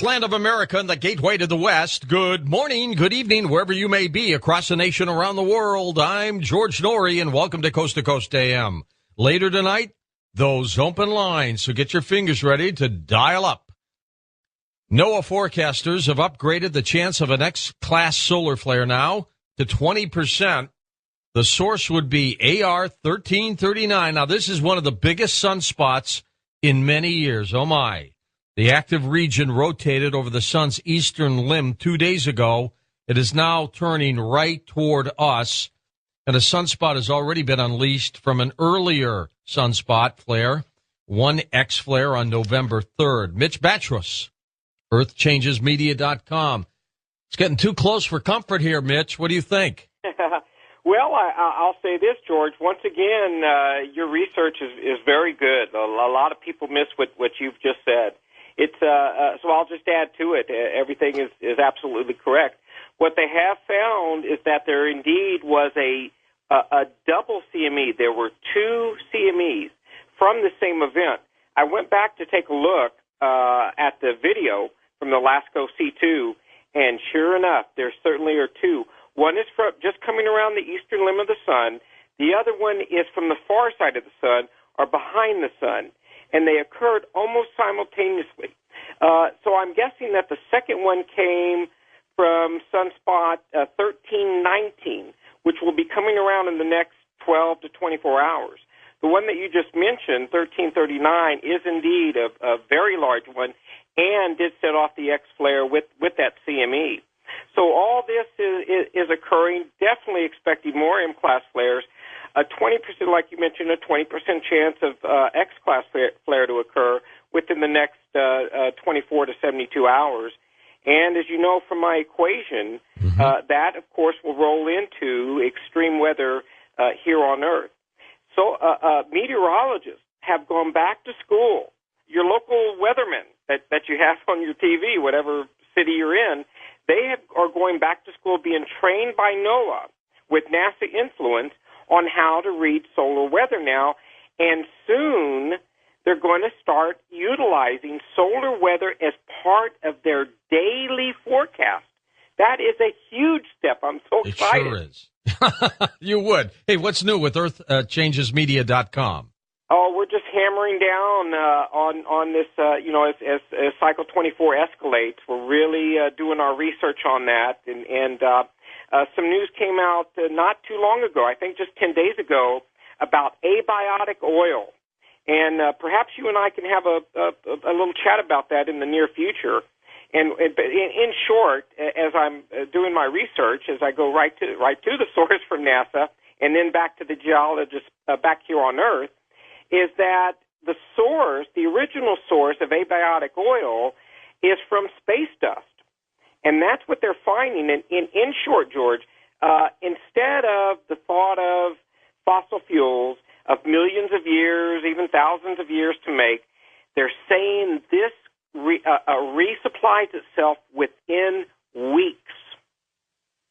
Land of America and the gateway to the West. Good morning, good evening, wherever you may be across the nation, around the world. I'm George Norrie, and welcome to Coast AM. Later tonight, those open lines, so get your fingers ready to dial up. NOAA forecasters have upgraded the chance of an X-class solar flare now to 20%. The source would be AR 1339. Now, this is one of the biggest sunspots in many years. Oh, my. The active region rotated over the sun's eastern limb 2 days ago. It is now turning right toward us, and a sunspot has already been unleashed from an earlier sunspot flare, one X flare on November 3rd. Mitch Batros, EarthChangesMedia.com. It's getting too close for comfort here, Mitch. What do you think? Well, I'll say this, George. Once again, your research is very good. A lot of people miss what you've just said. It's so I'll just add to it. Everything is absolutely correct. What they have found is that there indeed was a double CME. There were two CMEs from the same event. I went back to take a look at the video from the LASCO C2, and sure enough, there certainly are two. One is from just coming around the eastern limb of the sun. The other one is from the far side of the sun or behind the sun. And they occurred almost simultaneously. So I'm guessing that the second one came from sunspot 1319, which will be coming around in the next 12 to 24 hours. The one that you just mentioned, 1339, is indeed a very large one and did set off the X flare with that CME. So all this is occurring, definitely expecting more M-class flares. A 20%, like you mentioned, a 20% chance of X-class flare to occur within the next 24 to 72 hours. And as you know from my equation, that, of course, will roll into extreme weather here on Earth. So meteorologists have gone back to school. Your local weathermen that you have on your TV, whatever city you're in, are going back to school being trained by NOAA with NASA influence on how to read solar weather now, and soon they're going to start utilizing solar weather as part of their daily forecast. That is a huge step. I'm so excited. It sure is. You would. Hey, what's new with EarthChangesMedia.com? Oh, we're just hammering down on this, as Cycle 24 escalates. We're really doing our research on that, and some news came out not too long ago, I think just 10 days ago, about abiotic oil. And perhaps you and I can have a little chat about that in the near future. And in short, as I'm doing my research, as I go right to the source from NASA and then back to the geologist back here on Earth, is that the source, the original source of abiotic oil, is from space dust. And that's what they're finding. And in short, George, instead of the thought of fossil fuels of millions of years, even thousands of years to make, they're saying this resupplies itself within weeks.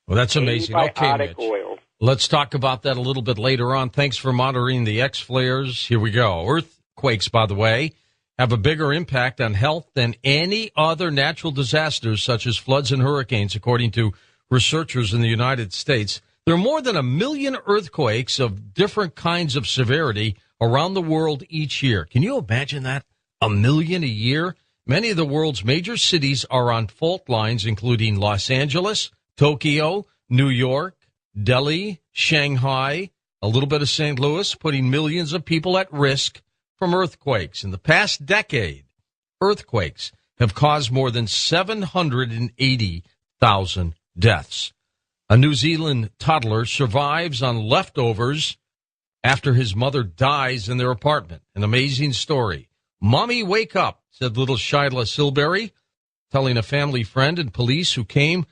Well, that's amazing. Okay, Mitch. Oil. Let's talk about that a little bit later on. Thanks for monitoring the X flares. Here we go. Earthquakes, by the way, have a bigger impact on health than any other natural disasters, such as floods and hurricanes, according to researchers in the United States. There are more than 1 million earthquakes of different kinds of severity around the world each year. Can you imagine that? 1 million a year? Many of the world's major cities are on fault lines, including Los Angeles, Tokyo, New York, Delhi, Shanghai, a little bit of St. Louis, putting millions of people at risk from earthquakes. In the past decade, earthquakes have caused more than 780,000 deaths. A New Zealand toddler survives on leftovers after his mother dies in their apartment. An amazing story. "Mommy, wake up," said little Shyla Silberry, telling a family friend and police who came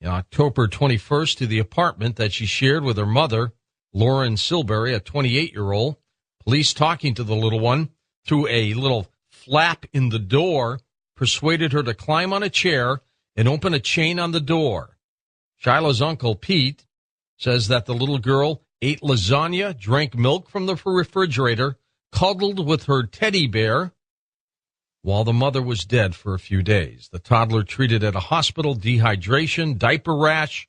on October 21st to the apartment that she shared with her mother, Lauren Silberry, a 28-year-old. Police talking to the little one through a little flap in the door persuaded her to climb on a chair and open a chain on the door. Shyla's uncle, Pete, says that the little girl ate lasagna, drank milk from the refrigerator, cuddled with her teddy bear, while the mother was dead for a few days. The toddler treated at a hospital, dehydration, diaper rash,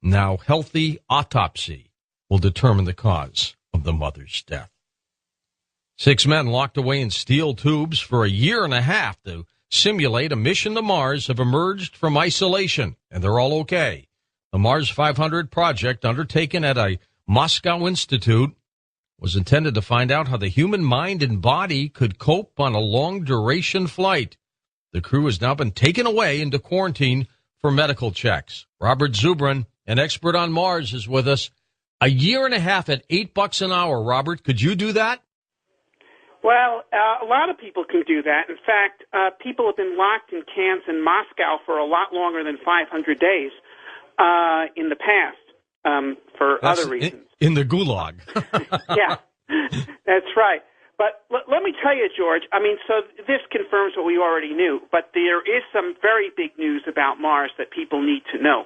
now healthy. Autopsy will determine the cause of the mother's death. 6 men locked away in steel tubes for a year and a half to simulate a mission to Mars have emerged from isolation, and they're all okay. The Mars 500 project, undertaken at a Moscow institute, was intended to find out how the human mind and body could cope on a long-duration flight. The crew has now been taken away into quarantine for medical checks. Robert Zubrin, an expert on Mars, is with us. A year and a half at $8 an hour. Robert, could you do that? Well, a lot of people can do that. In fact, people have been locked in camps in Moscow for a lot longer than 500 days in the past for other reasons. In the gulag. Yeah, that's right. But let me tell you, George, I mean, so this confirms what we already knew, but there is some very big news about Mars that people need to know.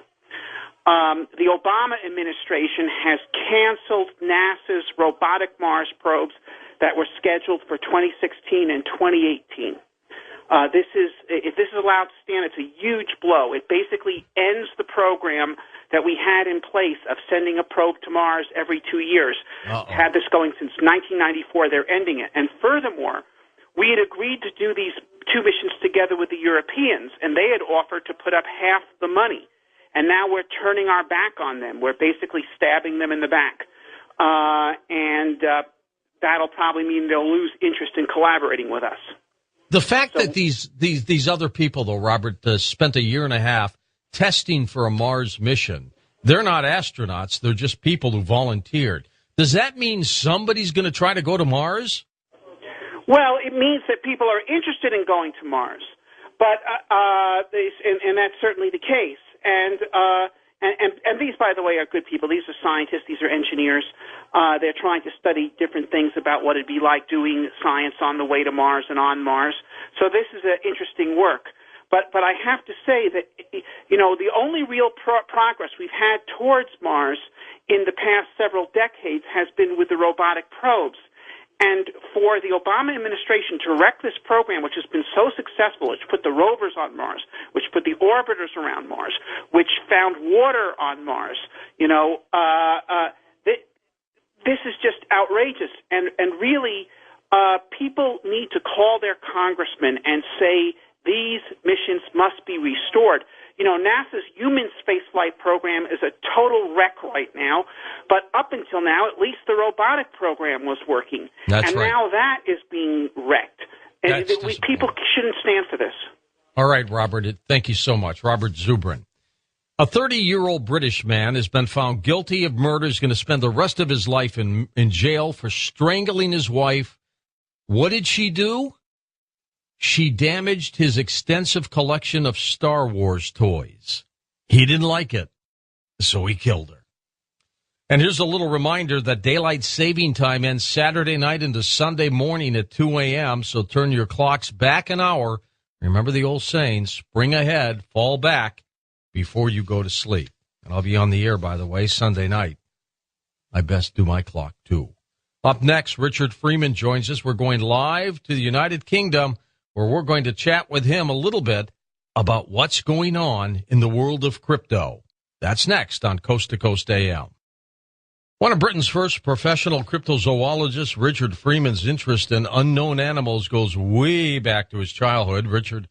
The Obama administration has canceled NASA's robotic Mars probes that were scheduled for 2016 and 2018. If this is allowed to stand, it's a huge blow. It basically ends the program that we had in place of sending a probe to Mars every 2 years. Had this going since 1994. They're ending it. And furthermore, we had agreed to do these two missions together with the Europeans, and they had offered to put up half the money. And now we're turning our back on them. We're basically stabbing them in the back. That'll probably mean they'll lose interest in collaborating with us. The fact that these other people, though, Robert, spent a year and a half testing for a Mars mission, they're not astronauts. They're just people who volunteered. Does that mean somebody's going to try to go to Mars? Well, it means that people are interested in going to Mars, but and that's certainly the case. And these, by the way, are good people. These are scientists. These are engineers. They're trying to study different things about what it'd be like doing science on the way to Mars and on Mars. So this is interesting work. But I have to say that, you know, the only real progress we've had towards Mars in the past several decades has been with the robotic probes. And for the Obama administration to wreck this program, which has been so successful, which put the rovers on Mars, which put the orbiters around Mars, which found water on Mars, you know, this is just outrageous. And really, people need to call their congressmen and say these missions must be restored. You know, NASA's human spaceflight program is a total wreck right now, but up until now, at least the robotic program was working. That's and right. Now that is being wrecked. And people shouldn't stand for this. All right, Robert, thank you so much. Robert Zubrin. A 30-year-old British man has been found guilty of murder. He's going to spend the rest of his life in jail for strangling his wife. What did she do? She damaged his extensive collection of Star Wars toys. He didn't like it, so he killed her. And here's a little reminder that daylight saving time ends Saturday night into Sunday morning at 2 a.m., so turn your clocks back an hour. Remember the old saying, spring ahead, fall back before you go to sleep. And I'll be on the air, by the way, Sunday night. I best do my clock, too. Up next, Richard Freeman joins us. We're going live to the United Kingdom, where we're going to chat with him a little bit about what's going on in the world of crypto. That's next on Coast to Coast AM. One of Britain's first professional cryptozoologists, Richard Freeman's interest in unknown animals goes way back to his childhood. Richard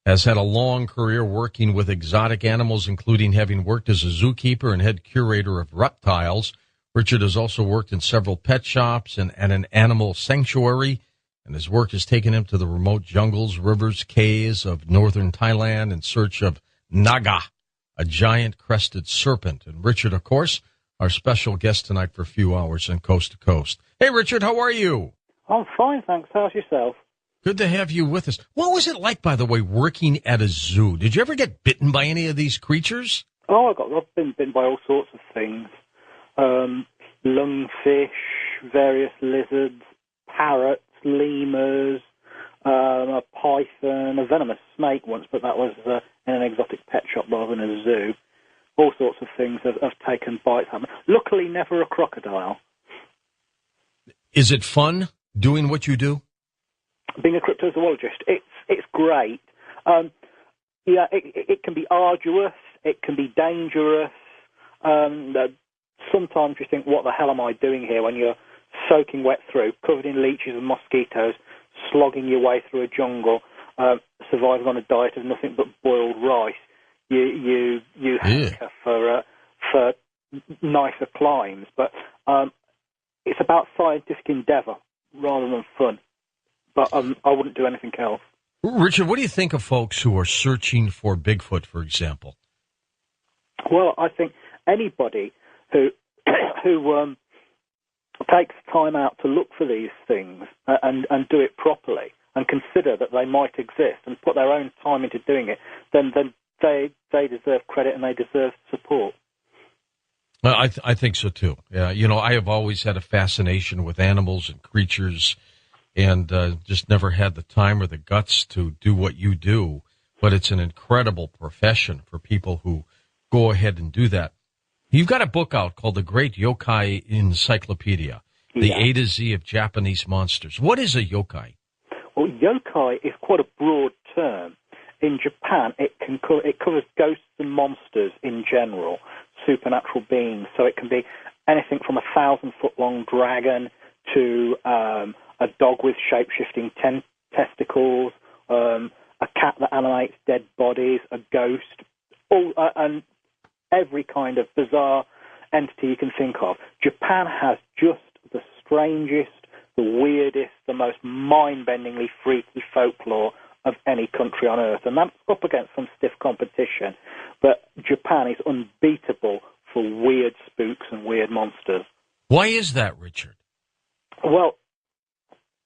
has had a long career working with exotic animals, including having worked as a zookeeper and head curator of reptiles. Richard has also worked in several pet shops and at an animal sanctuary, and his work has taken him to the remote jungles, rivers, caves of northern Thailand in search of Naga, a giant crested serpent. And Richard, of course, our special guest tonight for a few hours on Coast to Coast. Hey, Richard, how are you? I'm fine, thanks. How's yourself? Good to have you with us. What was it like, by the way, working at a zoo? Did you ever get bitten by any of these creatures? Oh, I've been bitten by all sorts of things. Lungfish, various lizards, parrots, lemurs, a python, a venomous snake once, but that was in an exotic pet shop rather than a zoo. All sorts of things have taken bites at me. Luckily, never a crocodile. Is it fun doing what you do? Being a cryptozoologist, it's great. It can be arduous. It can be dangerous. Sometimes you think, what the hell am I doing here, when you're soaking wet through, covered in leeches and mosquitoes, slogging your way through a jungle, surviving on a diet of nothing but boiled rice. You hanker for nicer climes, but it's about scientific endeavour rather than fun. But I wouldn't do anything else. Richard, what do you think of folks who are searching for Bigfoot, for example? Well, I think anybody who takes time out to look for these things and do it properly and consider that they might exist and put their own time into doing it, then they deserve credit and they deserve support. I think so, too. Yeah, I have always had a fascination with animals and creatures and just never had the time or the guts to do what you do. But it's an incredible profession for people who go ahead and do that. You've got a book out called The Great Yokai Encyclopedia, the A to Z of Japanese monsters. What is a yokai? Well, yokai is quite a broad term. In Japan, it covers ghosts and monsters in general, supernatural beings. So it can be anything from a 1,000-foot-long dragon to a dog with shape-shifting testicles, a cat that animates dead bodies, a ghost, and every kind of bizarre entity you can think of. Japan has just the strangest, the weirdest, the most mind-bendingly freaky folklore of any country on earth. And that's up against some stiff competition. But Japan is unbeatable for weird spooks and weird monsters. Why is that, Richard? Well,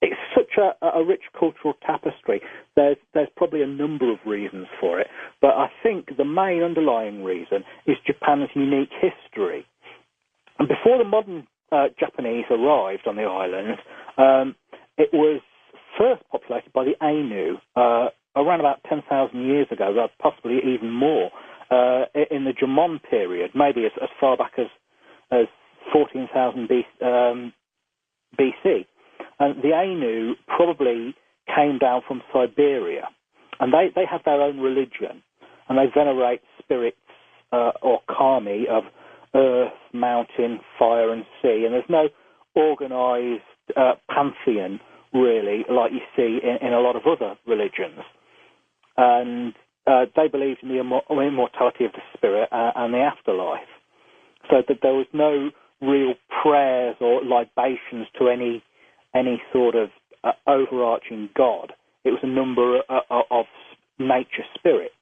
it's such a rich cultural tapestry. There's probably a number of reasons for it, but I think the main underlying reason is Japan's unique history. And before the modern Japanese arrived on the island, it was first populated by the Ainu around about 10,000 years ago, possibly even more, in the Jomon period, maybe as far back as 14,000 BC. And the Ainu probably came down from Siberia, and they have their own religion, and they venerate spirits or kami of earth, mountain, fire, and sea. And there's no organised pantheon, really, like you see in a lot of other religions. And they believed in the immortality of the spirit and the afterlife, so that there was no real prayers or libations to any sort of overarching god. It was a number of nature spirits.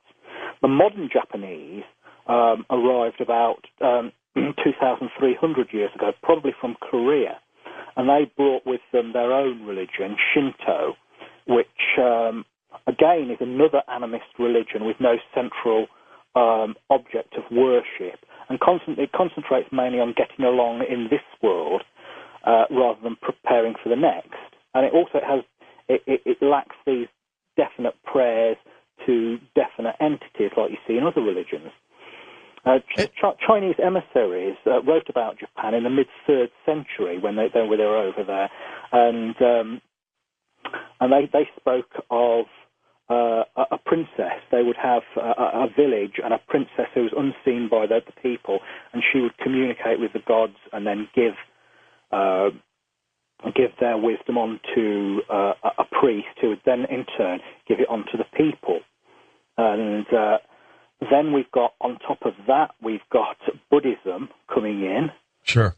The modern Japanese arrived about 2,300 years ago, probably from Korea, and they brought with them their own religion, Shinto, which again is another animist religion with no central object of worship, and it concentrates mainly on getting along in this world rather than preparing for the next. And it also it lacks these definite prayers to definite entities like you see in other religions. Chinese emissaries wrote about Japan in the mid-3rd century when they were over there, and they spoke of a princess. They would have a village and a princess who was unseen by the people, and she would communicate with the gods and then give their wisdom on to a priest, who would then in turn give it on to the people. And then we've got, on top of that, we've got Buddhism coming in. Sure.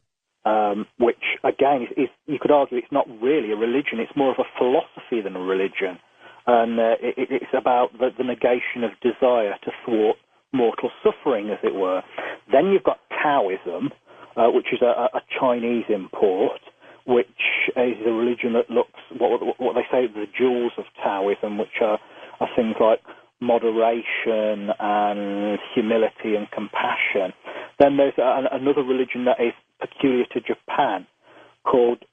Which, again, is you could argue it's not really a religion. It's more of a philosophy than a religion. And it's about the negation of desire to thwart mortal suffering, as it were. Then you've got Taoism, which is a Chinese import, which is a religion that looks, what they say, the jewels of Taoism, which are things like moderation and humility and compassion. Then there's another religion that is peculiar to Japan called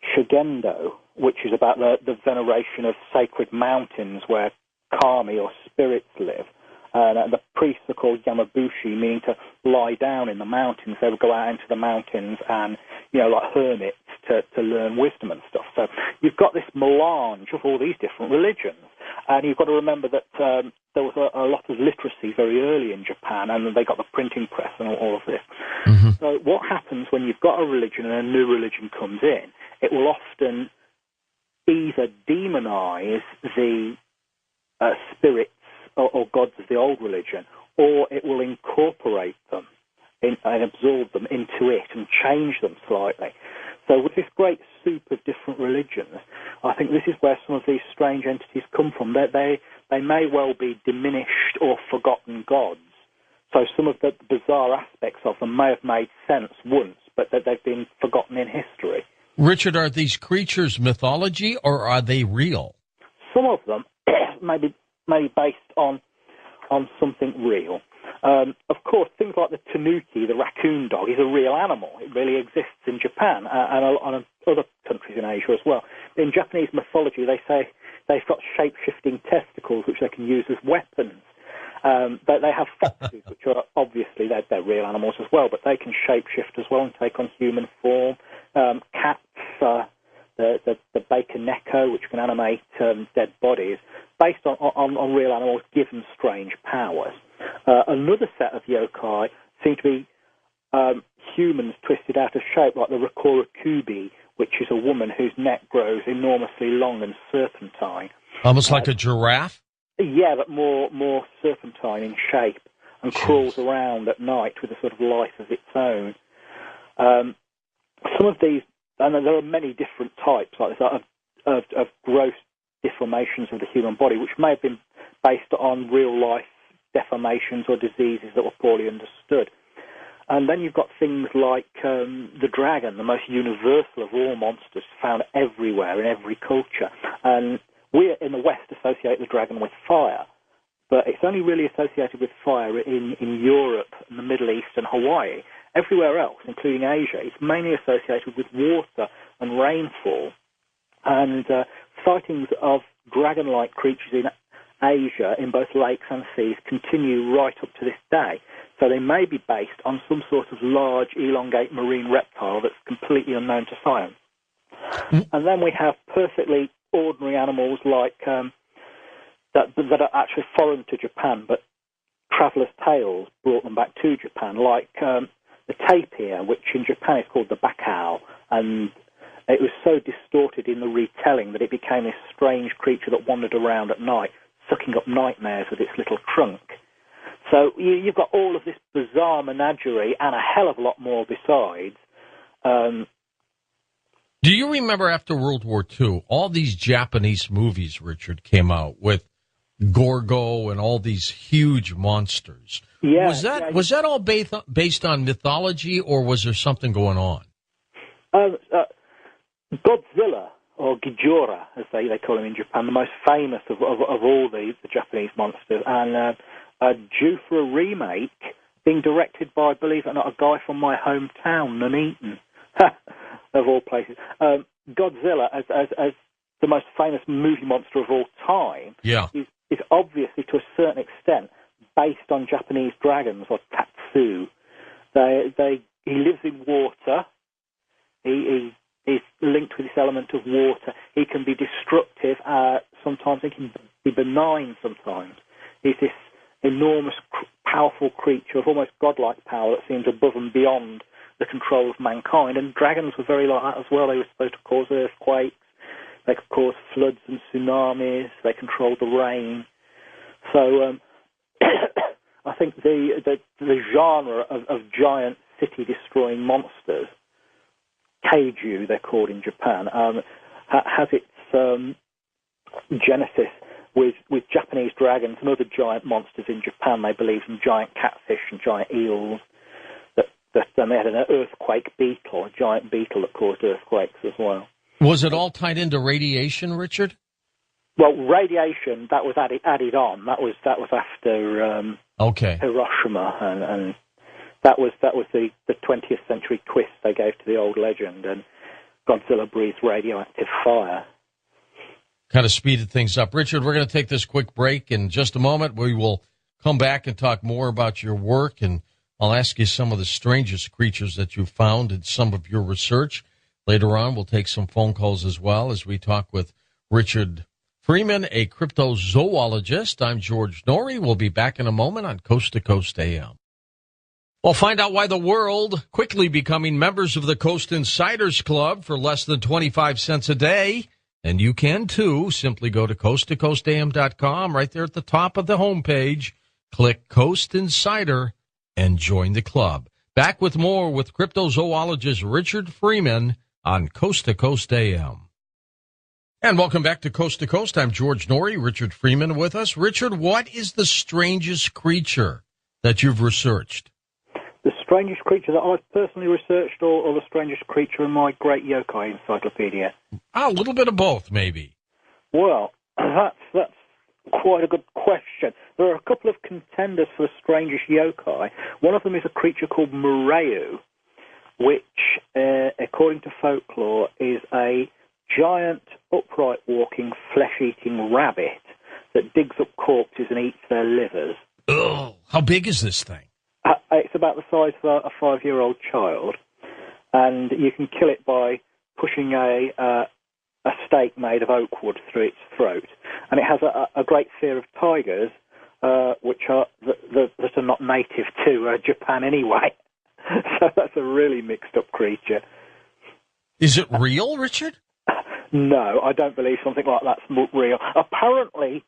Shugendo, which is about the veneration of sacred mountains where kami or spirits live. And the priests are called Yamabushi, meaning to lie down in the mountains. They would go out into the mountains and, like hermits to learn wisdom and stuff. So you've got this melange of all these different religions. And you've got to remember that there was a lot of literacy very early in Japan, and they got the printing press and all of this. Mm-hmm. So what happens when you've got a religion and a new religion comes in, it will often either demonize the spirits or gods of the old religion, or it will incorporate them and absorb them into it and change them slightly. So with this great soup of different religions, I think this is where some of these strange entities come from. They may well be diminished or forgotten gods. So some of the bizarre aspects of them may have made sense once, but that they've been forgotten in history. Richard, are these creatures mythology or are they real? Some of them may be based on something real. Of course, things like the tanuki, the raccoon dog, is a real animal. It really exists in Japan and other countries in Asia as well. In Japanese mythology, they say they've got shape-shifting testicles which they can use as weapons. They have foxes, which are obviously they're real animals as well, but they can shape-shift as well and take on human form. Cats, the baker neko, which can animate dead bodies, based on real animals given strange powers. Another set of yokai seem to be humans twisted out of shape, like the Rakura Kubi, which is a woman whose neck grows enormously long and serpentine. Almost like a giraffe? Yeah, but more serpentine in shape, and crawls around at night with a sort of life of its own. Some of these, and there are many different types like this, of gross deformations of the human body, which may have been based on real-life deformations or diseases that were poorly understood. And then you've got things like the dragon, the most universal of all monsters, found everywhere in every culture. And we in the West associate the dragon with fire, but it's only really associated with fire in Europe, and the Middle East and Hawaii. Everywhere else, including Asia, it's mainly associated with water and rainfall. And sightings of dragon-like creatures in Asia, in both lakes and seas, continue right up to this day. So they may be based on some sort of large, elongate marine reptile that's completely unknown to science. And then we have perfectly ordinary animals like that are actually foreign to Japan, but travellers' tales brought them back to Japan, like the tapir, which in Japan is called the bakau, and it was so distorted in the retelling that it became this strange creature that wandered around at night, sucking up nightmares with its little trunk. So you've got all of this bizarre menagerie and a hell of a lot more besides. Do you remember after World War II, all these Japanese movies, Richard, came out with Gorgo and all these huge monsters? Yeah, was that all based on mythology, or was there something going on? Godzilla, or Gijora, as they call him in Japan, the most famous of all the Japanese monsters, and due for a remake, being directed by, believe it or not, a guy from my hometown, Nuneaton, of all places. Godzilla, as the most famous movie monster of all time, is obviously, to a certain extent, based on Japanese dragons, or tatsu. He lives in water. He is linked with this element of water. He can be destructive. Sometimes he can be benign sometimes. He's this enormous, powerful creature of almost godlike power that seems above and beyond the control of mankind. And dragons were very like that as well. They were supposed to cause earthquakes. They could cause floods and tsunamis. They controlled the rain. So I think the genre of giant city-destroying monsters, kaiju they're called in Japan, has its genesis with Japanese dragons and other giant monsters in Japan. They believe in giant catfish and giant eels. That they had an earthquake beetle, a giant beetle that caused earthquakes as well. Was it all tied into radiation, Richard? Well, radiation, that was added on. That was after Hiroshima, and that was the 20th century twist they gave to the old legend, and Godzilla breathed radioactive fire. Kind of speeded things up. Richard, we're going to take this quick break. In just a moment, we will come back and talk more about your work, and I'll ask you some of the strangest creatures that you found in some of your research. Later on, we'll take some phone calls as well as we talk with Richard Freeman, a cryptozoologist. I'm George Norrie. We'll be back in a moment on Coast to Coast AM. We'll find out why the world quickly becoming members of the Coast Insiders Club for less than 25 cents a day. And you can, too. Simply go to coasttocoastam.com. Right there at the top of the homepage, click Coast Insider and join the club. Back with more with cryptozoologist Richard Freeman on Coast to Coast AM. And welcome back to Coast. I'm George Norrie, Richard Freeman with us. Richard, what is the strangest creature that you've researched? The strangest creature that I've personally researched, or the strangest creature in my great yokai encyclopedia? A little bit of both, maybe. Well, that's quite a good question. There are a couple of contenders for the strangest yokai. One of them is a creature called Mureu, which, according to folklore, is a giant, upright-walking, flesh-eating rabbit that digs up corpses and eats their livers. Oh, how big is this thing? It's about the size of a 5-year-old child, and you can kill it by pushing a stake made of oak wood through its throat. And it has a great fear of tigers, which are that are not native to Japan anyway. So that's a really mixed-up creature. Is it real, Richard? No, I don't believe something like that's real. Apparently,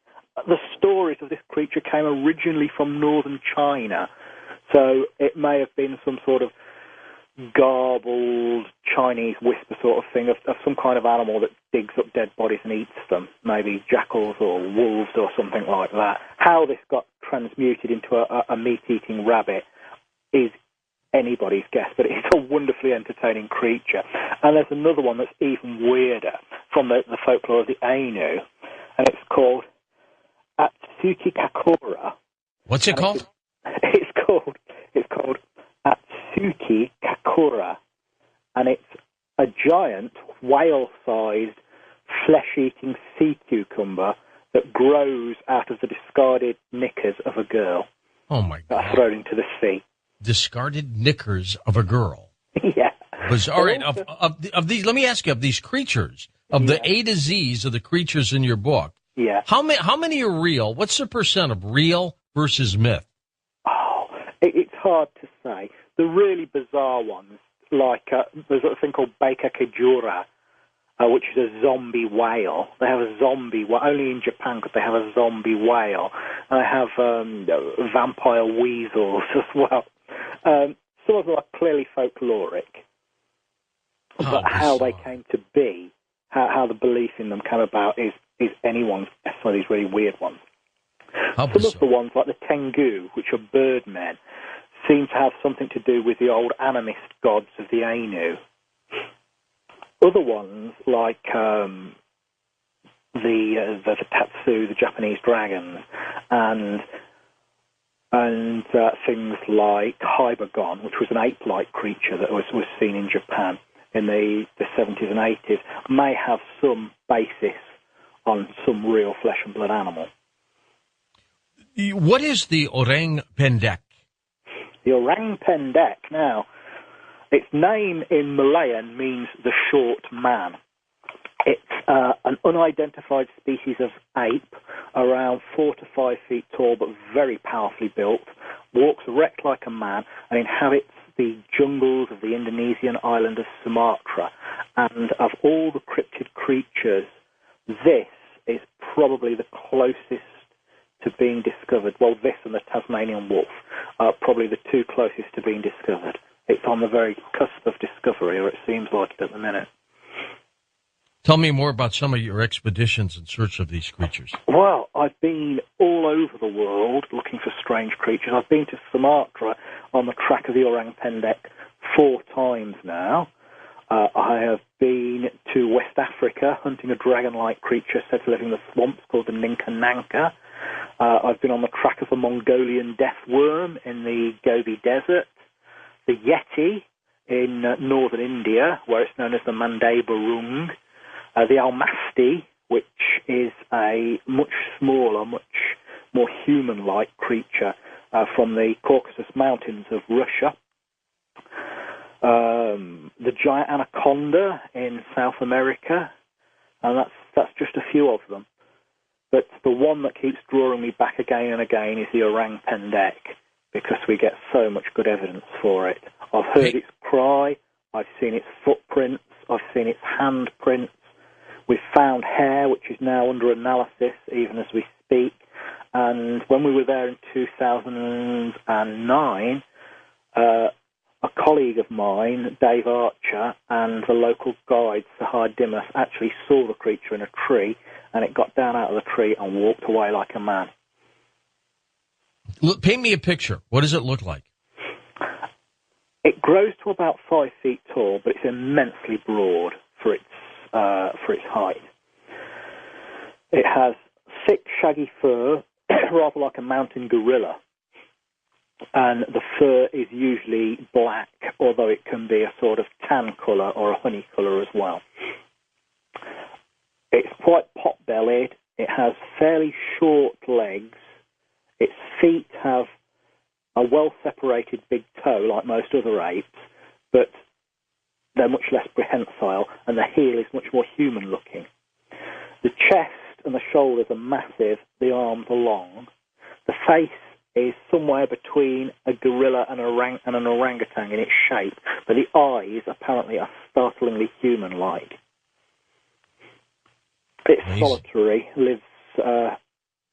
the stories of this creature came originally from northern China, so it may have been some sort of garbled Chinese whisper sort of thing of some kind of animal that digs up dead bodies and eats them, maybe jackals or wolves or something like that. How this got transmuted into a meat-eating rabbit is anybody's guess, but it's a wonderfully entertaining creature. And there's another one that's even weirder from the folklore of the Ainu, and it's called Atsuki Kakura. What's it called? It's called Atsuki Kakura, and it's a giant whale-sized flesh-eating sea cucumber that grows out of the discarded knickers of a girl. Oh my God! Thrown into the sea. Discarded knickers of a girl. Yeah. All right. Of these, let me ask you: of these creatures, the A to Z's of the creatures in your book, how many are real? What's the percent of real versus myth? Oh, it's hard to say. The really bizarre ones, like there's a thing called Baker Kajura, which is a zombie whale. They have a zombie whale. Only in Japan could they have a zombie whale. And they have vampire weasels as well. Some of them are clearly folkloric, but how they came to be, how the belief in them came about is anyone's guess. Some of these really weird ones. Some of the ones, like the Tengu, which are birdmen, seem to have something to do with the old animist gods of the Ainu. Other ones, like the Tatsu, the Japanese dragons, and things like Hybergon, which was an ape-like creature that was seen in Japan in the 70s and 80s, may have some basis on some real flesh and blood animal. What is the orang pendek? The orang pendek, now, its name in Malayan means the short man. It's an unidentified species of ape, around 4 to 5 feet tall, but very powerfully built, walks erect like a man, and inhabits the jungles of the Indonesian island of Sumatra. And of all the cryptid creatures, this is probably the closest to being discovered. Well, this and the Tasmanian wolf are probably the two closest to being discovered. It's on the very cusp of discovery, or it seems like it at the minute. Tell me more about some of your expeditions in search of these creatures. Well, I've been all over the world looking for strange creatures. I've been to Sumatra on the track of the orang pendek 4 times now. I have been to West Africa hunting a dragon-like creature said to live in the swamps called the Ninka Nanka. I've been on the track of a Mongolian death worm in the Gobi Desert, the Yeti in northern India, where it's known as the Mandai Burung, the Almasti, which is a much smaller, much more human-like creature from the Caucasus Mountains of Russia, the giant anaconda in South America, and that's just a few of them. But the one that keeps drawing me back again and again is the orang pendek, because we get so much good evidence for it. I've heard its cry, I've seen its footprints, I've seen its handprints. We've found hair, which is now under analysis even as we speak. And when we were there in 2009, a colleague of mine, Dave Archer, and the local guide, Sahar Dimas, actually saw the creature in a tree, and it got down out of the tree and walked away like a man. Look, paint me a picture. What does it look like? It grows to about 5 feet tall, but it's immensely broad for its height. It has thick, shaggy fur, rather like a mountain gorilla, and the fur is usually black, although it can be a sort of tan colour or a honey colour as well. It's quite pot-bellied. It has fairly short legs. Its feet have a well-separated big toe, like most other apes, but they're much less prehensile, and the heel is much more human-looking. The chest and the shoulders are massive, the arms are long. The face is somewhere between a gorilla and an orangutan in its shape, but the eyes apparently are startlingly human-like. It's Nice. Solitary, lives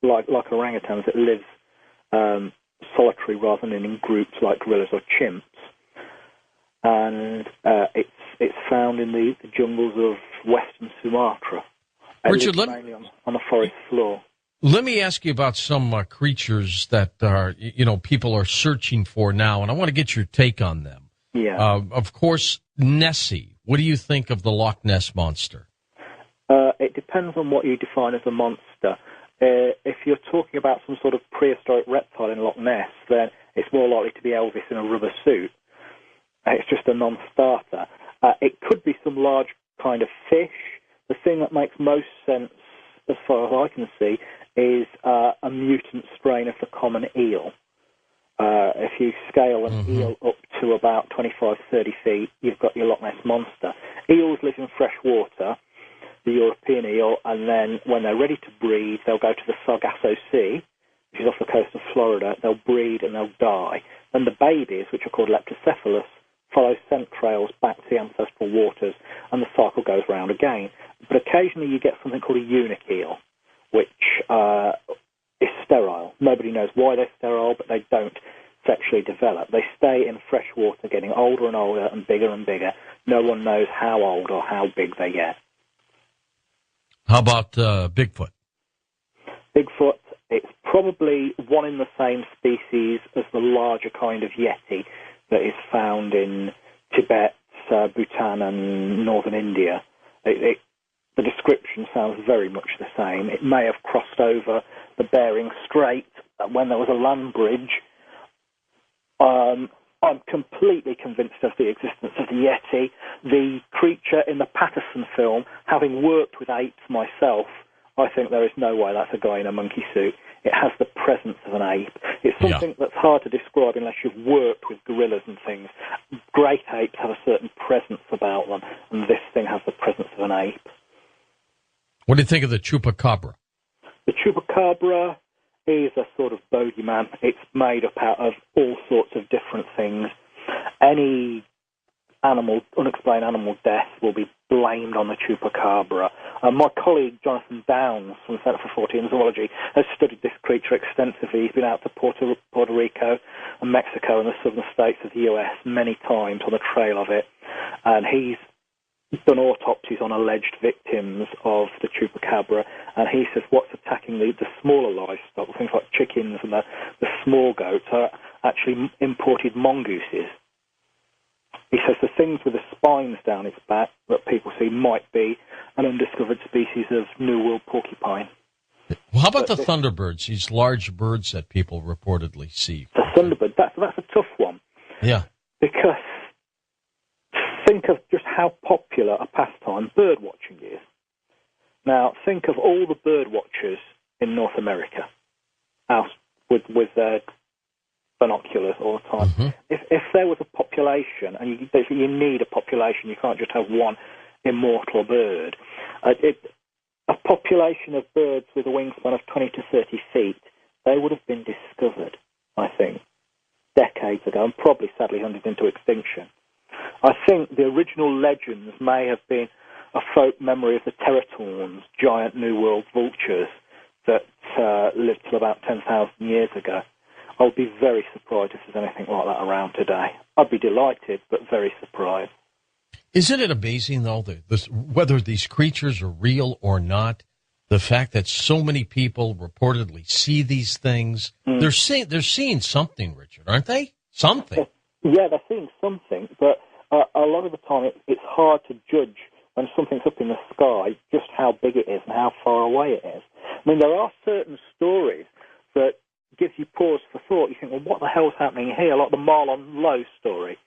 like orangutans. It lives solitary rather than in groups like gorillas or chimps. And it's found in the jungles of western Sumatra. Richard, mainly on the forest floor. let me ask you about some creatures that are, people are searching for now, and I want to get your take on them. Yeah. Of course, Nessie. What do you think of the Loch Ness Monster? It depends on what you define as a monster. If you're talking about some sort of prehistoric reptile in Loch Ness, then it's more likely to be Elvis in a rubber suit. It's just a non-starter. It could be some large kind of fish. The thing that makes most sense, as far as I can see, is a mutant strain of the common eel. If you scale an eel up to about 25, 30 feet, you've got your Loch Ness Monster. Eels live in fresh water, the European eel, and then when they're ready to breed, they'll go to the Sargasso Sea, which is off the coast of Florida. They'll breed and they'll die. Then the babies, which are called leptocephalus, follow scent trails back to the ancestral waters, and the cycle goes round again. But occasionally you get something called a eunuch eel, which is sterile. Nobody knows why they're sterile, but they don't sexually develop. They stay in fresh water, getting older and older and bigger. No one knows how old or how big they get. How about Bigfoot? Bigfoot, it's probably one in the same species as the larger kind of Yeti that is found in Tibet, Bhutan, and northern India. The description sounds very much the same. It may have crossed over the Bering Strait when there was a land bridge. I'm completely convinced of the existence of the Yeti. The creature in the Patterson film, having worked with apes myself, I think there is no way that's a guy in a monkey suit. It has the presence of an ape. It's something that's hard to describe unless you've worked with gorillas and things. Great apes have a certain presence about them, and this thing has the presence of an ape. What do you think of the chupacabra? The chupacabra is a sort of bogeyman. It's made up out of all sorts of different things. Any unexplained animal death will be blamed on the chupacabra. My colleague Jonathan Downs from the Centre for Fortean Zoology has studied this creature extensively. He's been out to Puerto Rico and Mexico and the southern states of the US many times on the trail of it, and he's done autopsies on alleged victims of the chupacabra, and he says what's attacking the smaller livestock, things like chickens and the small goats, are actually imported mongooses. He says the things with the spines down its back that people see might be an undiscovered species of New World porcupine. Well, how about the thunderbirds, these large birds that people reportedly see? The thunderbird, that's a tough one. Yeah. Because think of just how popular a pastime bird watching is. Now, think of all the bird watchers in North America out with their binoculars all the time. Mm-hmm. If there was a population, and you need a population, you can't just have one immortal bird. a population of birds with a wingspan of 20 to 30 feet, they would have been discovered, I think, decades ago, and probably sadly hunted into extinction. I think the original legends may have been a folk memory of the teratons, giant New World vultures that lived till about 10,000 years ago. I would be very surprised if there's anything like that around today. I'd be delighted, but very surprised. Isn't it amazing, though, that whether these creatures are real or not, the fact that so many people reportedly see these things, they're seeing something, Richard, aren't they? Something. Yeah, they're seeing something, but a lot of the time it's hard to judge when something's up in the sky just how big it is and how far away it is. I mean, there are certain stories that gives you pause for thought. You think, well, what the hell's happening here? Like the Marlon Lowe story.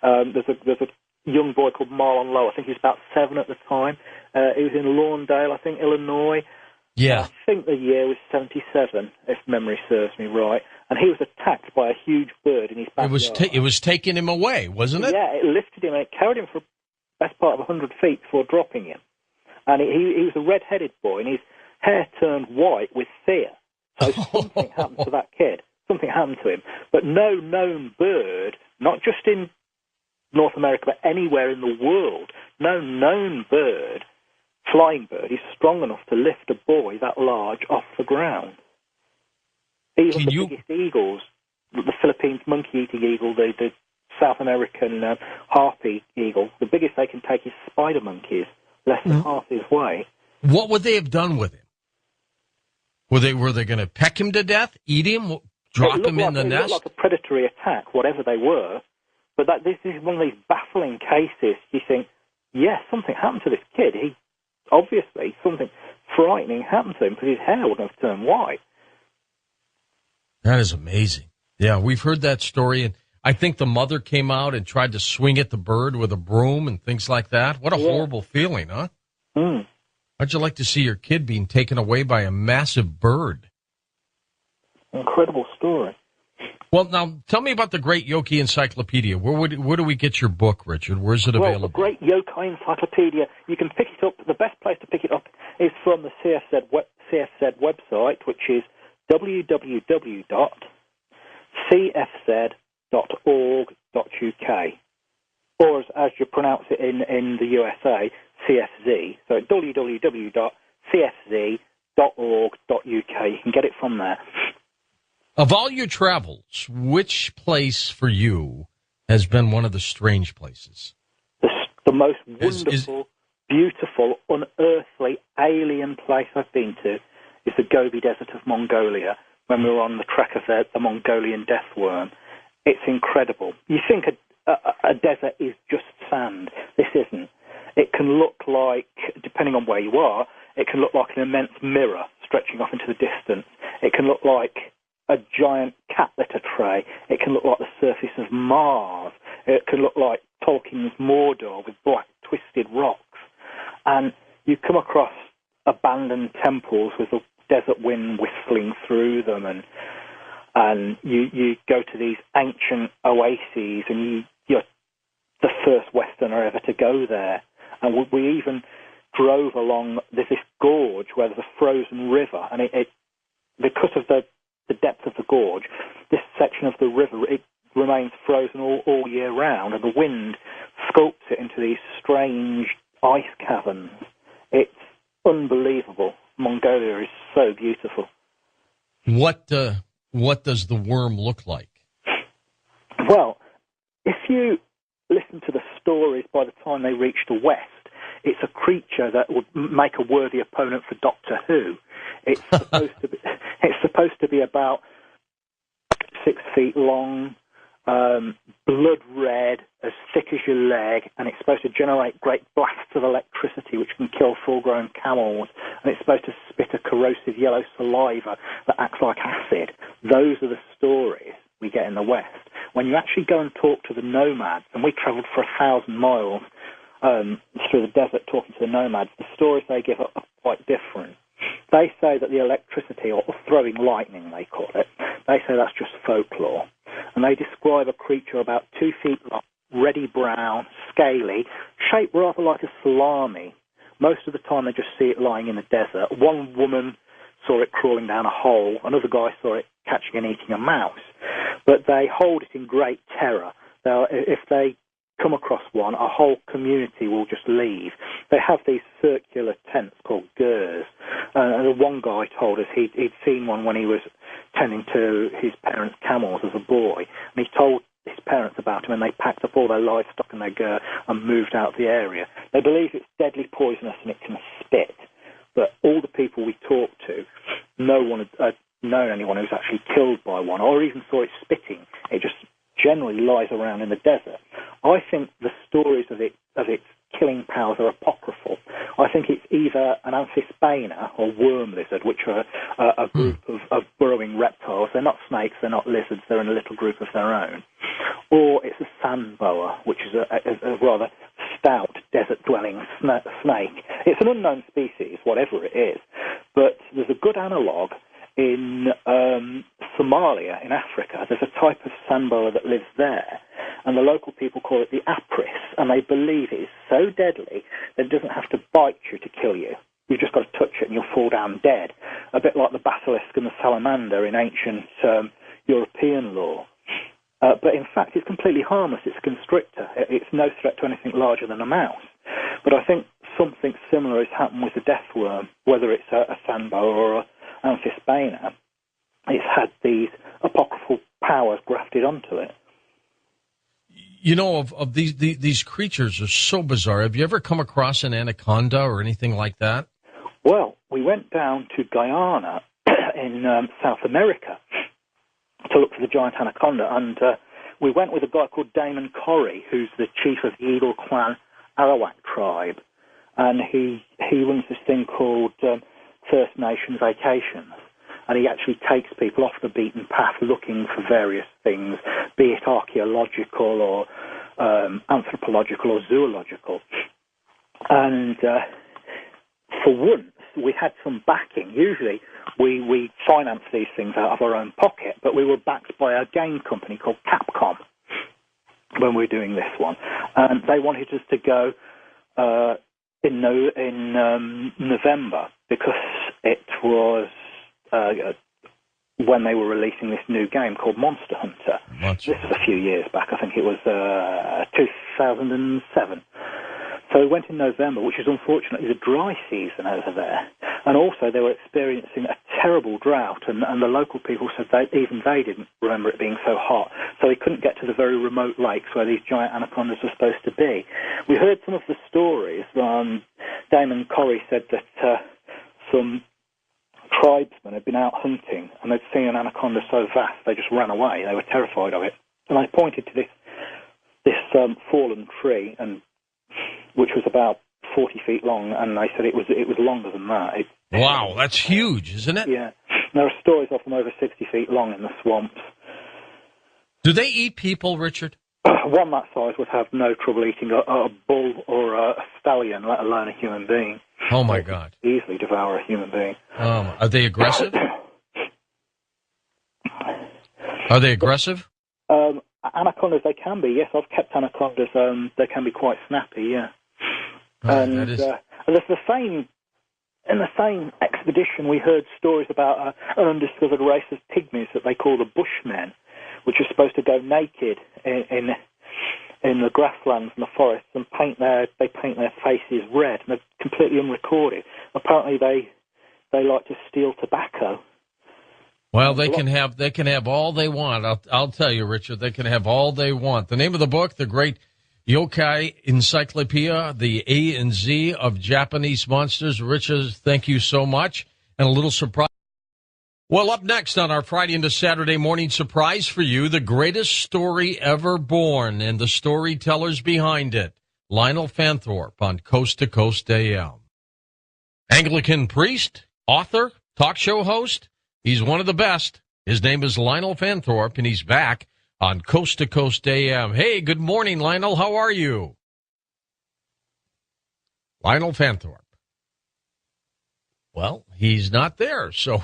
There's a young boy called Marlon Lowe. I think he was about 7 at the time. He was in Lawndale, I think, Illinois. Yeah. I think the year was 77, if memory serves me right. And he was attacked by a huge bird in his backyard. It was taking him away, wasn't it? Yeah, it lifted him and it carried him for the best part of 100 feet before dropping him. And he was a red-headed boy, and his hair turned white with fear. So something happened to that kid. Something happened to him. But no known bird, not just in North America, but anywhere in the world, no known bird, flying bird, is strong enough to lift a boy that large off the ground. Even biggest eagles, the Philippines monkey-eating eagle, the South American harpy eagle, the biggest they can take is spider monkeys, less than half his weight. What would they have done with him? Were they going to peck him to death, eat him, drop him in the nest? It looked like a predatory attack, whatever they were. But this is one of these baffling cases. You think, yes, something happened to this kid. Obviously, something frightening happened to him because his hair wouldn't have turned white. That is amazing. Yeah, we've heard that story, and I think the mother came out and tried to swing at the bird with a broom and things like that. What a horrible feeling, huh? Mm. How'd you like to see your kid being taken away by a massive bird? Incredible story. Well, now, tell me about the Great Yokai Encyclopedia. Where do we get your book, Richard? Where's it available? Well, the Great Yokai Encyclopedia, you can pick it up. The best place to pick it up is from the CFZ website, which is www.cfz.org.uk. Or, as you pronounce it in the USA, CFZ. So www.cfz.org.uk. You can get it from there. Of all your travels, which place for you has been one of the strange places? The most wonderful, beautiful, unearthly, alien place I've been to is the Gobi Desert of Mongolia, when we were on the track of the Mongolian death worm. It's incredible. You think a desert is just sand. This isn't. It can look like, depending on where you are, it can look like an immense mirror stretching off into the distance. It can look like a giant cat litter tray. It can look like the surface of Mars. It can look like Tolkien's Mordor with black twisted rocks. And you come across abandoned temples with the desert wind whistling through them, and you go to these ancient oases, and you're the first Westerner ever to go there. And we even drove along, there's this gorge where there's a frozen river, and because of the depth of the gorge, this section of the river, it remains frozen all year round, and the wind sculpts it into these strange ice caverns. It's unbelievable. Mongolia is so beautiful. What does the worm look like? Well, if you listen to the stories by the time they reach the West, it's a creature that would make a worthy opponent for Doctor Who. It's supposed to be about 6 feet long, blood red, as thick as your leg, and it's supposed to generate great blasts of electricity which can kill full-grown camels, and it's supposed to spit a corrosive yellow saliva that acts like acid. Those are the stories we get in the West. When you actually go and talk to the nomads, and we travelled for 1,000 miles through the desert talking to the nomads, the stories they give are quite different. They say that the electricity, or throwing lightning they call it, they say that's just folklore. And they describe a creature about 2 feet long, reddy brown, scaly, shaped rather like a salami, Most of the time they just see it lying in the desert. One woman saw it crawling down a hole. Another guy saw it catching and eating a mouse. But they hold it in great terror. If they come across one, a whole community will just leave. They have these circular tents called gers. And one guy told us he'd seen one when he was tending to his parents' camels as a boy. And he told his parents about him, and they packed up all their livestock in their ger and moved out of the area. They believe it's deadly poisonous and it can spit. But all the people we talked to, no one had known anyone who was actually killed by one or even saw it spitting. It just generally lies around in the desert. I think the stories of its killing powers are apocryphal. I think it's either an amphisbaena or worm lizard, which are a group of burrowing reptiles. They're not snakes, they're not lizards, they're in a little group of their own. Or it's a sand boa, which is a rather stout desert-dwelling snake. It's an unknown species, whatever it is, but there's a good analogue in Somalia, in Africa. There's a type of sand boa that lives there, and the local people call it the apris, and they believe it is so deadly that it doesn't have to bite you to kill you. You've just got to touch it and you'll fall down dead, a bit like the basilisk and the salamander in ancient European lore. But in fact, it's completely harmless. It's a constrictor. It's no threat to anything larger than a mouse. But I think something similar has happened with the death worm, whether it's a sand boa or an amphisbaena. It's had these apocryphal powers grafted onto it. You know, of these creatures are so bizarre. Have you ever come across an anaconda or anything like that? Well, we went down to Guyana in South America to look for the giant anaconda, and we went with a guy called Damon Corrie, who's the chief of the Eagle Clan Arawak tribe, and he runs this thing called First Nation Vacations, and he actually takes people off the beaten path looking for various things, be it archaeological or anthropological or zoological. And for once, we had some backing. Usually we finance these things out of our own pocket, but we were backed by a game company called Capcom when we were doing this one. And they wanted us to go in November because it was when they were releasing this new game called Monster Hunter. This was a few years back. I think it was 2007. So we went in November, which is unfortunately the dry season over there. And also they were experiencing a terrible drought, and the local people said even they didn't remember it being so hot. So they couldn't get to the very remote lakes where these giant anacondas were supposed to be. We heard some of the stories. Damon Corrie said that some tribesmen had been out hunting and they'd seen an anaconda so vast they just ran away. They were terrified of it. And I pointed to this fallen tree, and which was about 40 feet long, and they said it was longer than that. Wow, that's huge, isn't it? Yeah. There are stories of them over 60 feet long in the swamps. Do they eat people, Richard? One that size would have no trouble eating a bull or a stallion, let alone a human being. Oh, my God. Easily devour a human being. Are they aggressive? Are they aggressive? Anacondas, they can be, yes. I've kept anacondas. They can be quite snappy, yeah. And there's in the same expedition, we heard stories about an undiscovered race of pygmies that they call the Bushmen, which are supposed to go naked in the grasslands and the forests and paint their faces red, and they're completely unrecorded. Apparently, they like to steal tobacco. Well, they can have all they want. I'll tell you, Richard, they can have all they want. The name of the book, The Great Yokai Encyclopedia, the A and Z of Japanese Monsters. Richard, thank you so much. And a little surprise. Well, up next on our Friday into Saturday morning surprise for you, the greatest story ever born and the storytellers behind it. Lionel Fanthorpe on Coast to Coast AM. Anglican priest, author, talk show host. He's one of the best. His name is Lionel Fanthorpe, and he's back on Coast to Coast AM. Hey, good morning, Lionel. How are you? Lionel Fanthorpe. Well, he's not there, so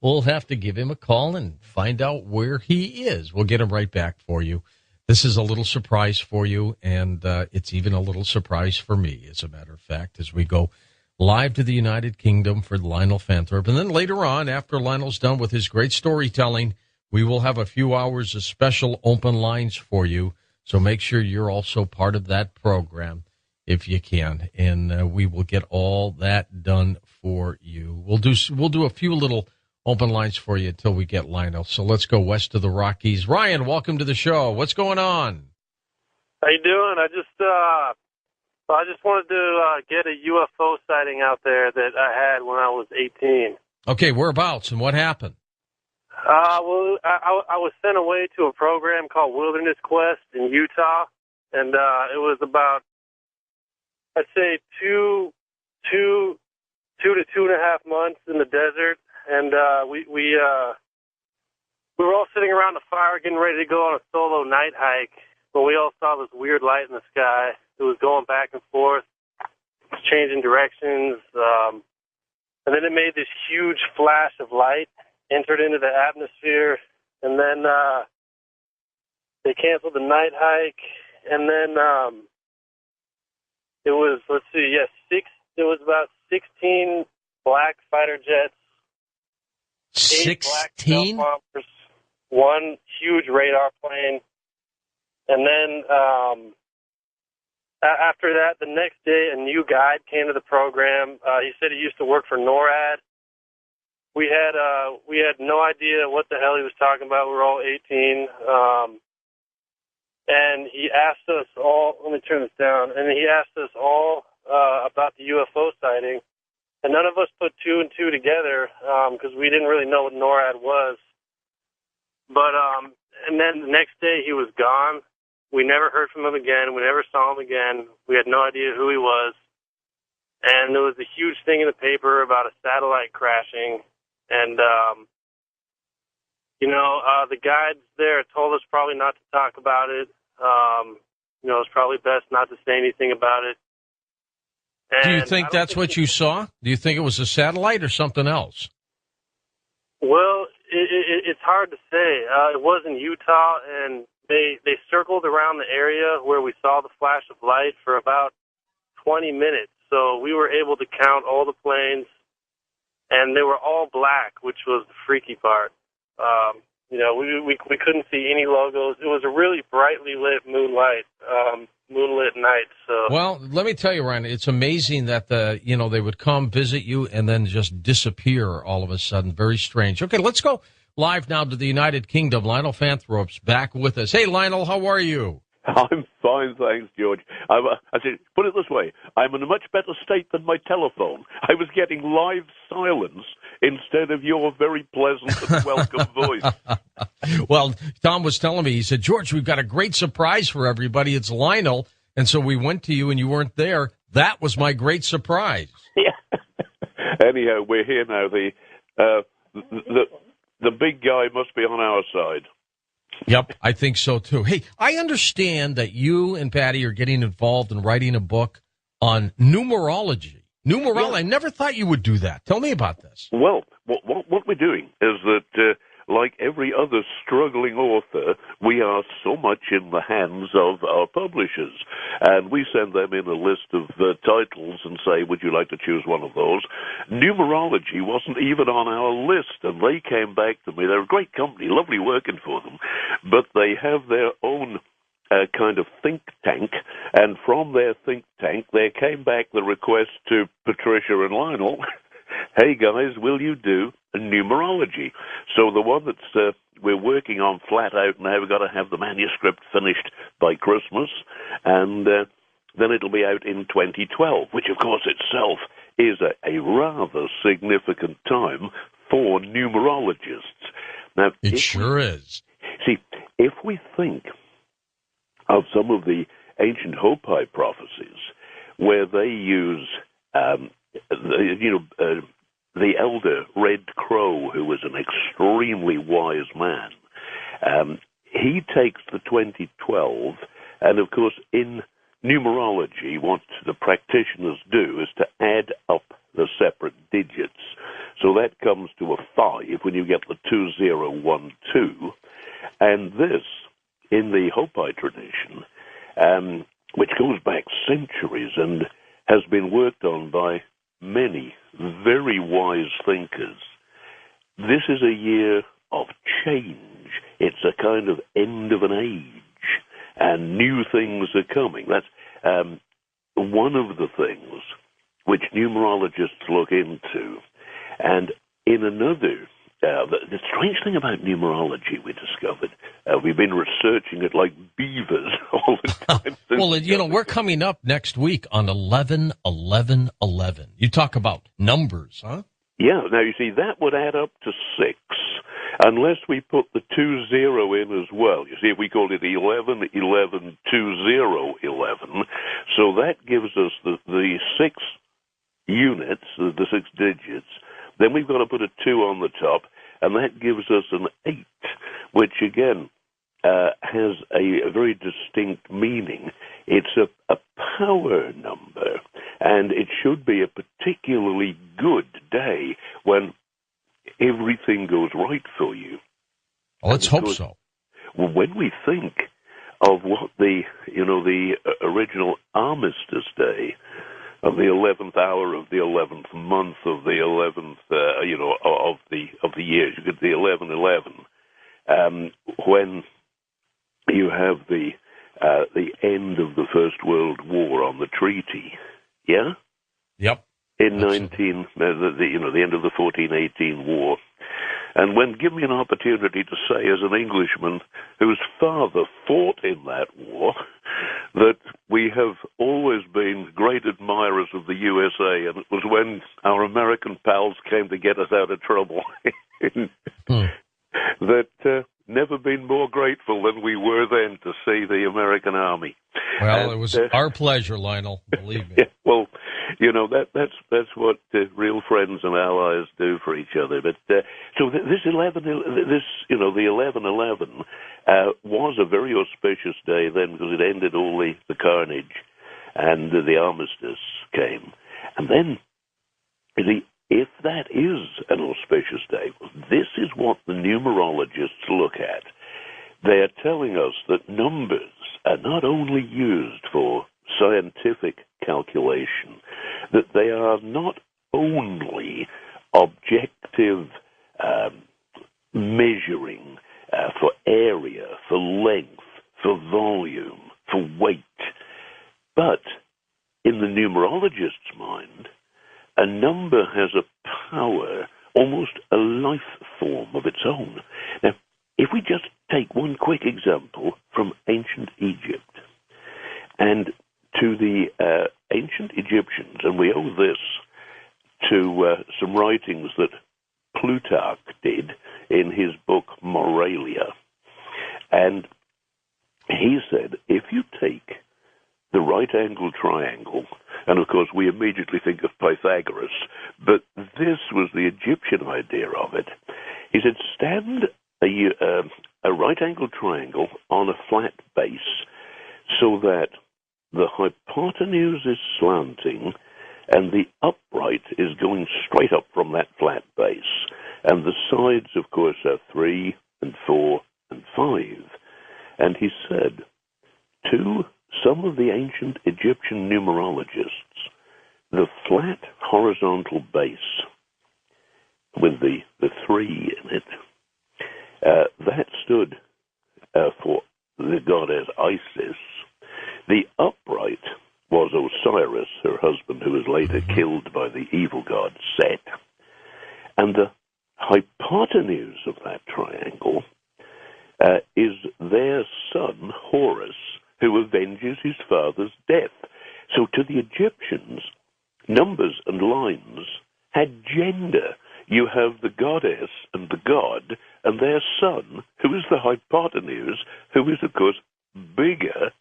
we'll have to give him a call and find out where he is. We'll get him right back for you. This is a little surprise for you, and it's even a little surprise for me, as a matter of fact, as we go live to the United Kingdom for Lionel Fanthorpe. And then later on, after Lionel's done with his great storytelling, we will have a few hours of special open lines for you. So make sure you're also part of that program if you can, and we will get all that done for you. We'll do a few little open lines for you until we get Lionel. So let's go west of the Rockies. Ryan, welcome to the show. What's going on? How you doing? I just wanted to get a UFO sighting out there that I had when I was 18. Okay, whereabouts and what happened? Well, I was sent away to a program called Wilderness Quest in Utah, and it was about, I'd say, two to 2.5 months in the desert, and we were all sitting around the fire getting ready to go on a solo night hike, but we all saw this weird light in the sky. It was going back and forth, changing directions, and then it made this huge flash of light, entered into the atmosphere, and then they canceled the night hike, and then it was, it was about 16 black fighter jets, 8 black 16? stealth bombers, 1 huge radar plane, and then after that, the next day, a new guide came to the program. He said he used to work for NORAD. We had no idea what the hell he was talking about. We were all 18. And he asked us all, let me turn this down, and he asked us all about the UFO sighting. And none of us put 2 and 2 together because we didn't really know what NORAD was. But, and then the next day he was gone. We never heard from him again. We never saw him again. We had no idea who he was. And there was a huge thing in the paper about a satellite crashing. And, the guides there told us probably not to talk about it. It's probably best not to say anything about it. And Do you think that's what you saw? Do you think it was a satellite or something else? Well, it's hard to say. It was in Utah, and they circled around the area where we saw the flash of light for about 20 minutes. So we were able to count all the planes, and they were all black, which was the freaky part. We couldn't see any logos. It was a really brightly lit moonlit night. So, well, let me tell you, Ryan, it's amazing that they would come visit you and then just disappear all of a sudden. Very strange. Okay, let's go live now to the United Kingdom. Lionel Fanthorpe's back with us. Hey, Lionel, how are you? I'm fine, thanks, George. I said, put it this way, I'm in a much better state than my telephone. I was getting live silence instead of your very pleasant and welcome voice. Well, Tom was telling me, he said, George, we've got a great surprise for everybody. It's Lionel. And so we went to you and you weren't there. That was my great surprise. Yeah. Anyhow, we're here now. The big guy must be on our side. Yep, I think so, too. Hey, I understand that you and Patty are getting involved in writing a book on numerology. Numerology. Yeah. I never thought you would do that. Tell me about this. Well, what we're doing is that, like every other struggling author, we are so much in the hands of our publishers. And we send them in a list of titles and say, would you like to choose one of those? Numerology wasn't even on our list, and they came back to me. They're a great company, lovely working for them, but they have their own kind of think tank, and from their think tank, there came back the request to Patricia and Lionel, hey guys, will you do a numerology? So the one that's we're working on flat out now, we've got to have the manuscript finished by Christmas, and then it'll be out in 2012, which of course itself is a rather significant time for numerologists. Now, it sure is. See, if we think of some of the ancient Hopi prophecies, where they use the elder Red Crow, who was an extremely wise man, he takes the 2012, and of course in numerology what the practitioners do is to add up the separate digits. So that comes to a 5 when you get the 2012, and this in the Hopi tradition, which goes back centuries and has been worked on by many very wise thinkers. This is a year of change. It's a kind of end of an age, and new things are coming. That's one of the things which numerologists look into. And in another, the strange thing about numerology we discovered, we've been researching it like beavers all the time. Well, you know, we're coming up next week on 11-11-11. You talk about numbers, huh? Yeah, now you see, that would add up to 6, unless we put the 20 in as well. You see, if we called it 11, 11, 20, 11, so that gives us the 6 units, the 6 digits. Then we've got to put a 2 on the top, and that gives us an 8, which again has a very distinct meaning. It's a power number, and it should be a particularly good day when everything goes right for you. Well, let's hope so. Well, when we think of what the original Armistice Day of the 11th hour of the 11th month of the 11th, of the year, you get the 11-11, when you have the end of the First World War on the treaty, yeah? Yep. In the end of the 1418 war. And when given an opportunity to say, as an Englishman whose father fought in that war, that we have always been great admirers of the USA, and it was when our American pals came to get us out of trouble that never been more grateful than we were then to see the American Army. Well, it was our pleasure, Lionel. Believe me. Yeah, well, that's what real friends and allies do for each other. But so the 11-11 was a very auspicious day then, because it ended all the carnage, and the armistice came. And then, if that is an auspicious day, this is what the numerologists look at. They are telling us that numbers are not only used for scientific calculation, that they are not only objective measuring for area, for length, for volume, for weight, but in the numerologist's mind, a number has a power, almost a life form of its own. Now, if we just take one quick example from ancient Egypt, and to the ancient Egyptians, and we owe this to some writings that Plutarch did in his book Moralia. And he said, if you take the right-angled triangle, and of course we immediately think of Pythagoras, but this was the Egyptian idea of it. He said, stand a right-angled triangle on a flat base so that the hypotenuse is slanting and the upright is going straight up from that flat base. And the sides, of course, are 3 and 4 and 5. And he said, to some of the ancient Egyptian numerologists, the flat horizontal base with the 3 in it, that stood for the goddess Isis. The upright was Osiris, her husband, who was later killed by the evil god Set. And the hypotenuse of that triangle is their son, Horus, who avenges his father's death. So to the Egyptians, numbers and lines had gender. You have the goddess and the god, and their son, who is the hypotenuse, who is, of course, bigger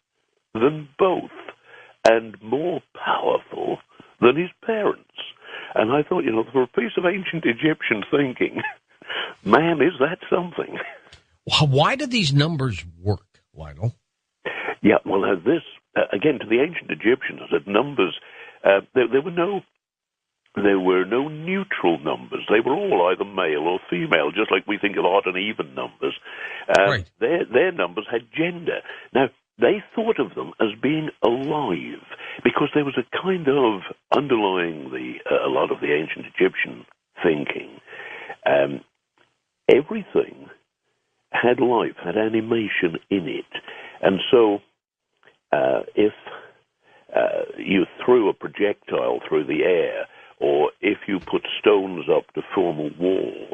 than both and more powerful than his parents. And I thought, for a piece of ancient Egyptian thinking, man, is that something? Why do these numbers work, Lionel? Yeah, well, this, again, to the ancient Egyptians, that numbers, there were no there were no neutral numbers. They were all either male or female, just like we think of odd and even numbers. Right. Their numbers had gender. Now, they thought of them as being alive because there was a kind of underlying a lot of the ancient Egyptian thinking. Everything had life, had animation in it. And so if you threw a projectile through the air, or if you put stones up to form a wall,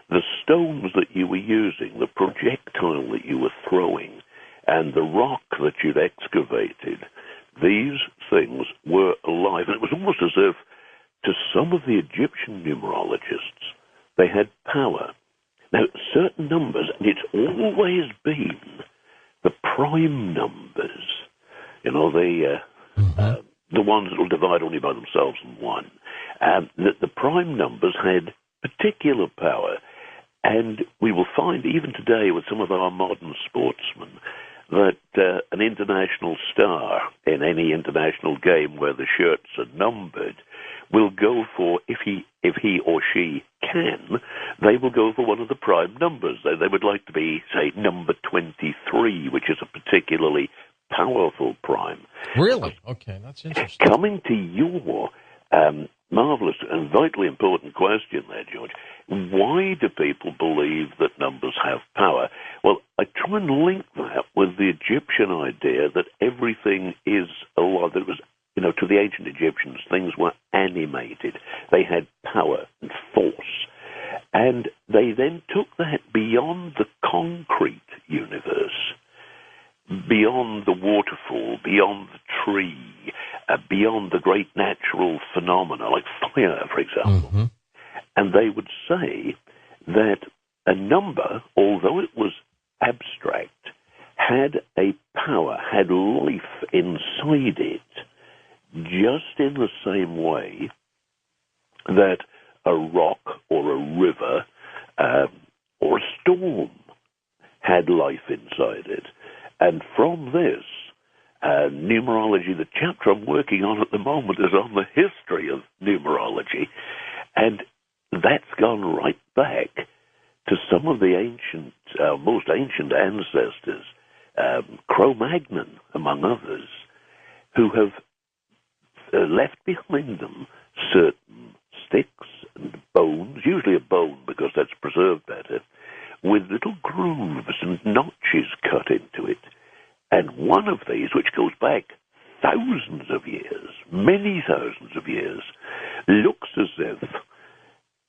the stones that you were using, the projectile that you were throwing, and the rock that you'd excavated, these things were alive. And it was almost as if, to some of the Egyptian numerologists, they had power. Now, certain numbers, and it's always been the prime numbers, the ones that will divide only by themselves in one, the prime numbers had particular power. And we will find, even today, with some of our modern sportsmen, that an international star in any international game where the shirts are numbered will go for, if he or she can, they will go for one of the prime numbers. They would like to be, say, number 23, which is a particularly powerful prime. Really? Okay, that's interesting. Coming to your marvelous and vitally important question there, George, why do people believe that numbers have power? Well, I try and link that with the Egyptian idea that everything is alive. That it was, to the ancient Egyptians, things were animated. They had power and force. And they then took that beyond the concrete universe, beyond the waterfall, beyond the tree, beyond the great natural phenomena like fire, for example. Mm-hmm. And they would say that a number, although it was abstract, had a power, had life inside it, just in the same way that a rock or a river or a storm had life inside it. And from this, numerology, the chapter I'm working on at the moment is on the history of numerology, and that's gone right back to some of the ancient, most ancient ancestors, Cro-Magnon, among others, who have left behind them certain sticks and bones, usually a bone because that's preserved better, with little grooves and notches cut into it. And one of these, which goes back thousands of years, many thousands of years, looks as if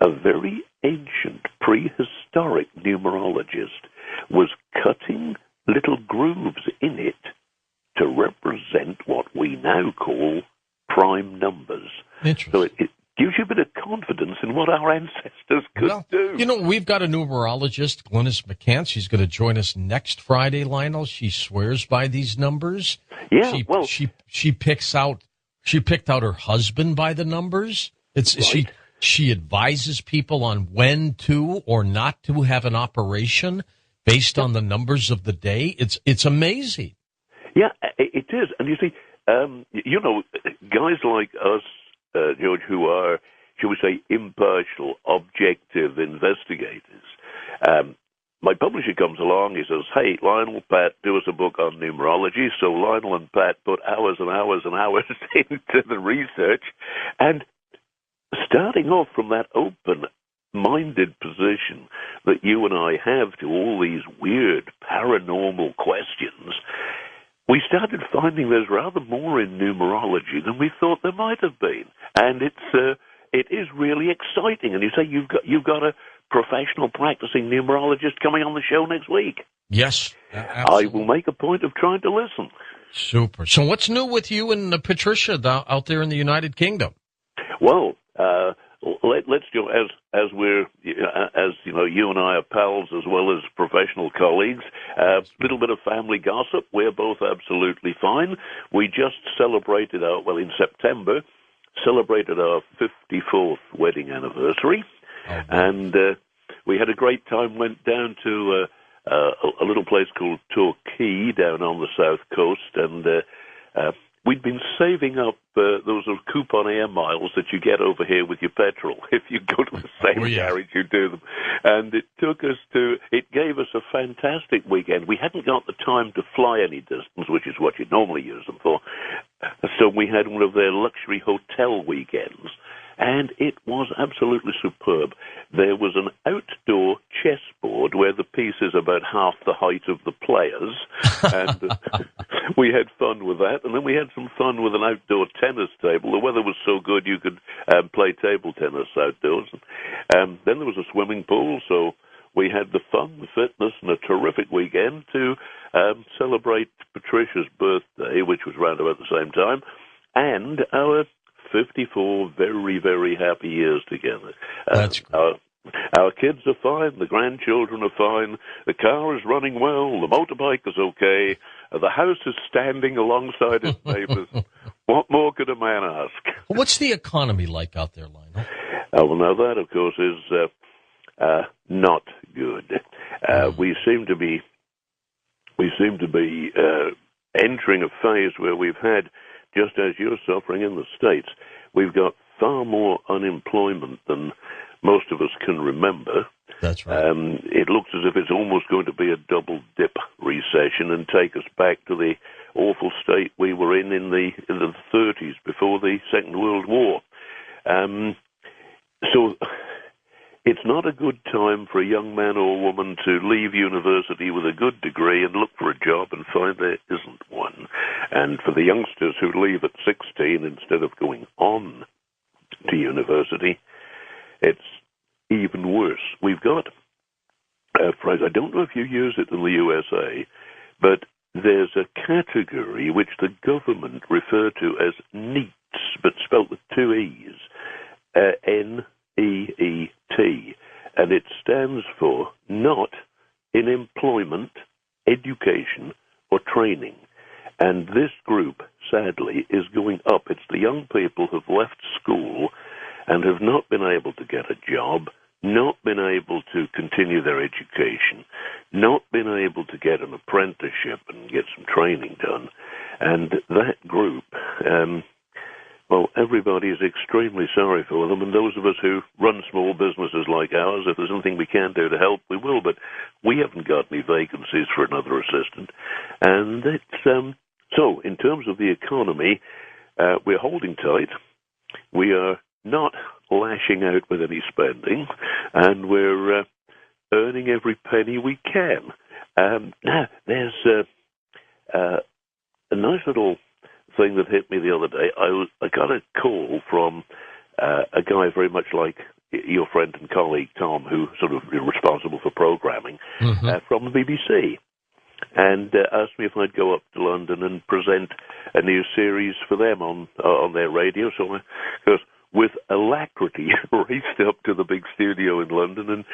a very ancient prehistoric numerologist was cutting little grooves in it to represent what we now call prime numbers. Interesting. So it gives you a bit of confidence in what our ancestors could do. We've got a numerologist, Glynis McCann. She's going to join us next Friday, Lionel. She swears by these numbers. Yeah, she picked out her husband by the numbers. Right. She advises people on when to or not to have an operation based on the numbers of the day. It's amazing. Yeah, it is. And you see, guys like us, George, who are, shall we say, impartial, objective investigators. My publisher comes along, he says, hey, Lionel, Pat, do us a book on numerology. So Lionel and Pat put hours and hours and hours into the research. And starting off from that open-minded position that you and I have to all these weird paranormal questions, we started finding there's rather more in numerology than we thought there might have been. And it is really exciting. And you say you've got a professional practicing numerologist coming on the show next week. Yes, absolutely. I will make a point of trying to listen. Super. So what's new with you and Patricia out there in the United Kingdom? Well, let's do as we're as you and I are pals as well as professional colleagues. A little bit of family gossip. We're both absolutely fine. We just celebrated in September, celebrated our 54th wedding anniversary, and we had a great time. Went down to a little place called Torquay down on the south coast, and we'd been saving up those little coupon air miles that you get over here with your petrol. If you go to the same garage, you do them. And it gave us a fantastic weekend. We hadn't got the time to fly any distance, which is what you'd normally use them for. So we had one of their luxury hotel weekends. And it was absolutely superb. There was an outdoor chessboard where the piece is about half the height of the players, and we had fun with that. And then we had some fun with an outdoor tennis table. The weather was so good you could play table tennis outdoors. Then there was a swimming pool, so we had the fun, the fitness, and a terrific weekend to celebrate Patricia's birthday, which was round about the same time, and our 54 very, very happy years together. That's great. Our kids are fine. The grandchildren are fine. The car is running well. The motorbike is okay. The house is standing alongside its neighbors. What more could a man ask? What's the economy like out there, Lionel? Well, now that, of course, is not good. We seem to be entering a phase where we've had, just as you're suffering in the States, we've got far more unemployment than most of us can remember. That's right. It looks as if it's almost going to be a double-dip recession and take us back to the awful state we were in the 30s, before the Second World War. So it's not a good time for a young man or woman to leave university with a good degree and look for a job and find there isn't one. And for the youngsters who leave at 16 instead of going on to university, it's even worse. We've got a phrase, I don't know if you use it in the USA, but there's a category which the government refer to as NEET, but spelt with two E's, NEET, and it stands for not in employment, education, or training. And this group, sadly, is going up. It's the young people who've left school and have not been able to get a job, not been able to continue their education, not been able to get an apprenticeship and get some training done. And that group, well, everybody is extremely sorry for them, and those of us who run small businesses like ours, if there's anything we can do to help, we will, but we haven't got any vacancies for another assistant. And it's, so in terms of the economy, we're holding tight. We are not lashing out with any spending, and we're earning every penny we can. Now, there's a nice little thing that hit me the other day. I got a call from a guy very much like your friend and colleague Tom, who sort of is responsible for programming, from the BBC, and asked me if I'd go up to London and present a new series for them on their radio. So I goes with alacrity raced up to the big studio in London and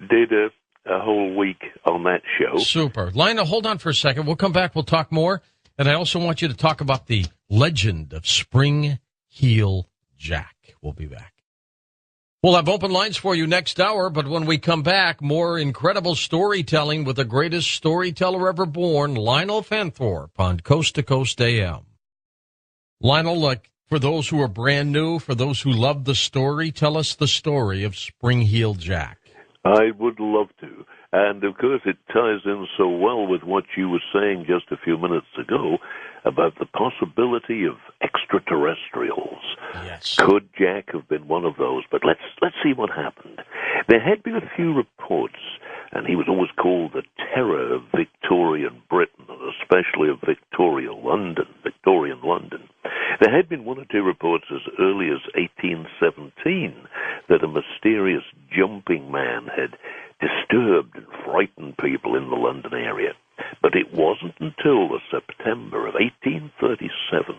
did a whole week on that show. Super. Lionel, hold on for a second. We'll come back. We'll talk more. And I also want you to talk about the legend of Spring Heel Jack. We'll be back. We'll have open lines for you next hour, but when we come back, more incredible storytelling with the greatest storyteller ever born, Lionel Fanthorpe, on Coast to Coast AM. Lionel, like, for those who are brand new, for those who love the story, tell us the story of Spring Heel Jack. I would love to. And, of course, it ties in so well with what you were saying just a few minutes ago about the possibility of extraterrestrials. Yes. Could Jack have been one of those? But let's see what happened. There had been a few reports, and he was always called the terror of Victorian Britain, and especially of Victorian London. There had been one or two reports as early as 1817 that a mysterious jumping man had disturbed and frightened people in the London area. But it wasn't until the September of 1837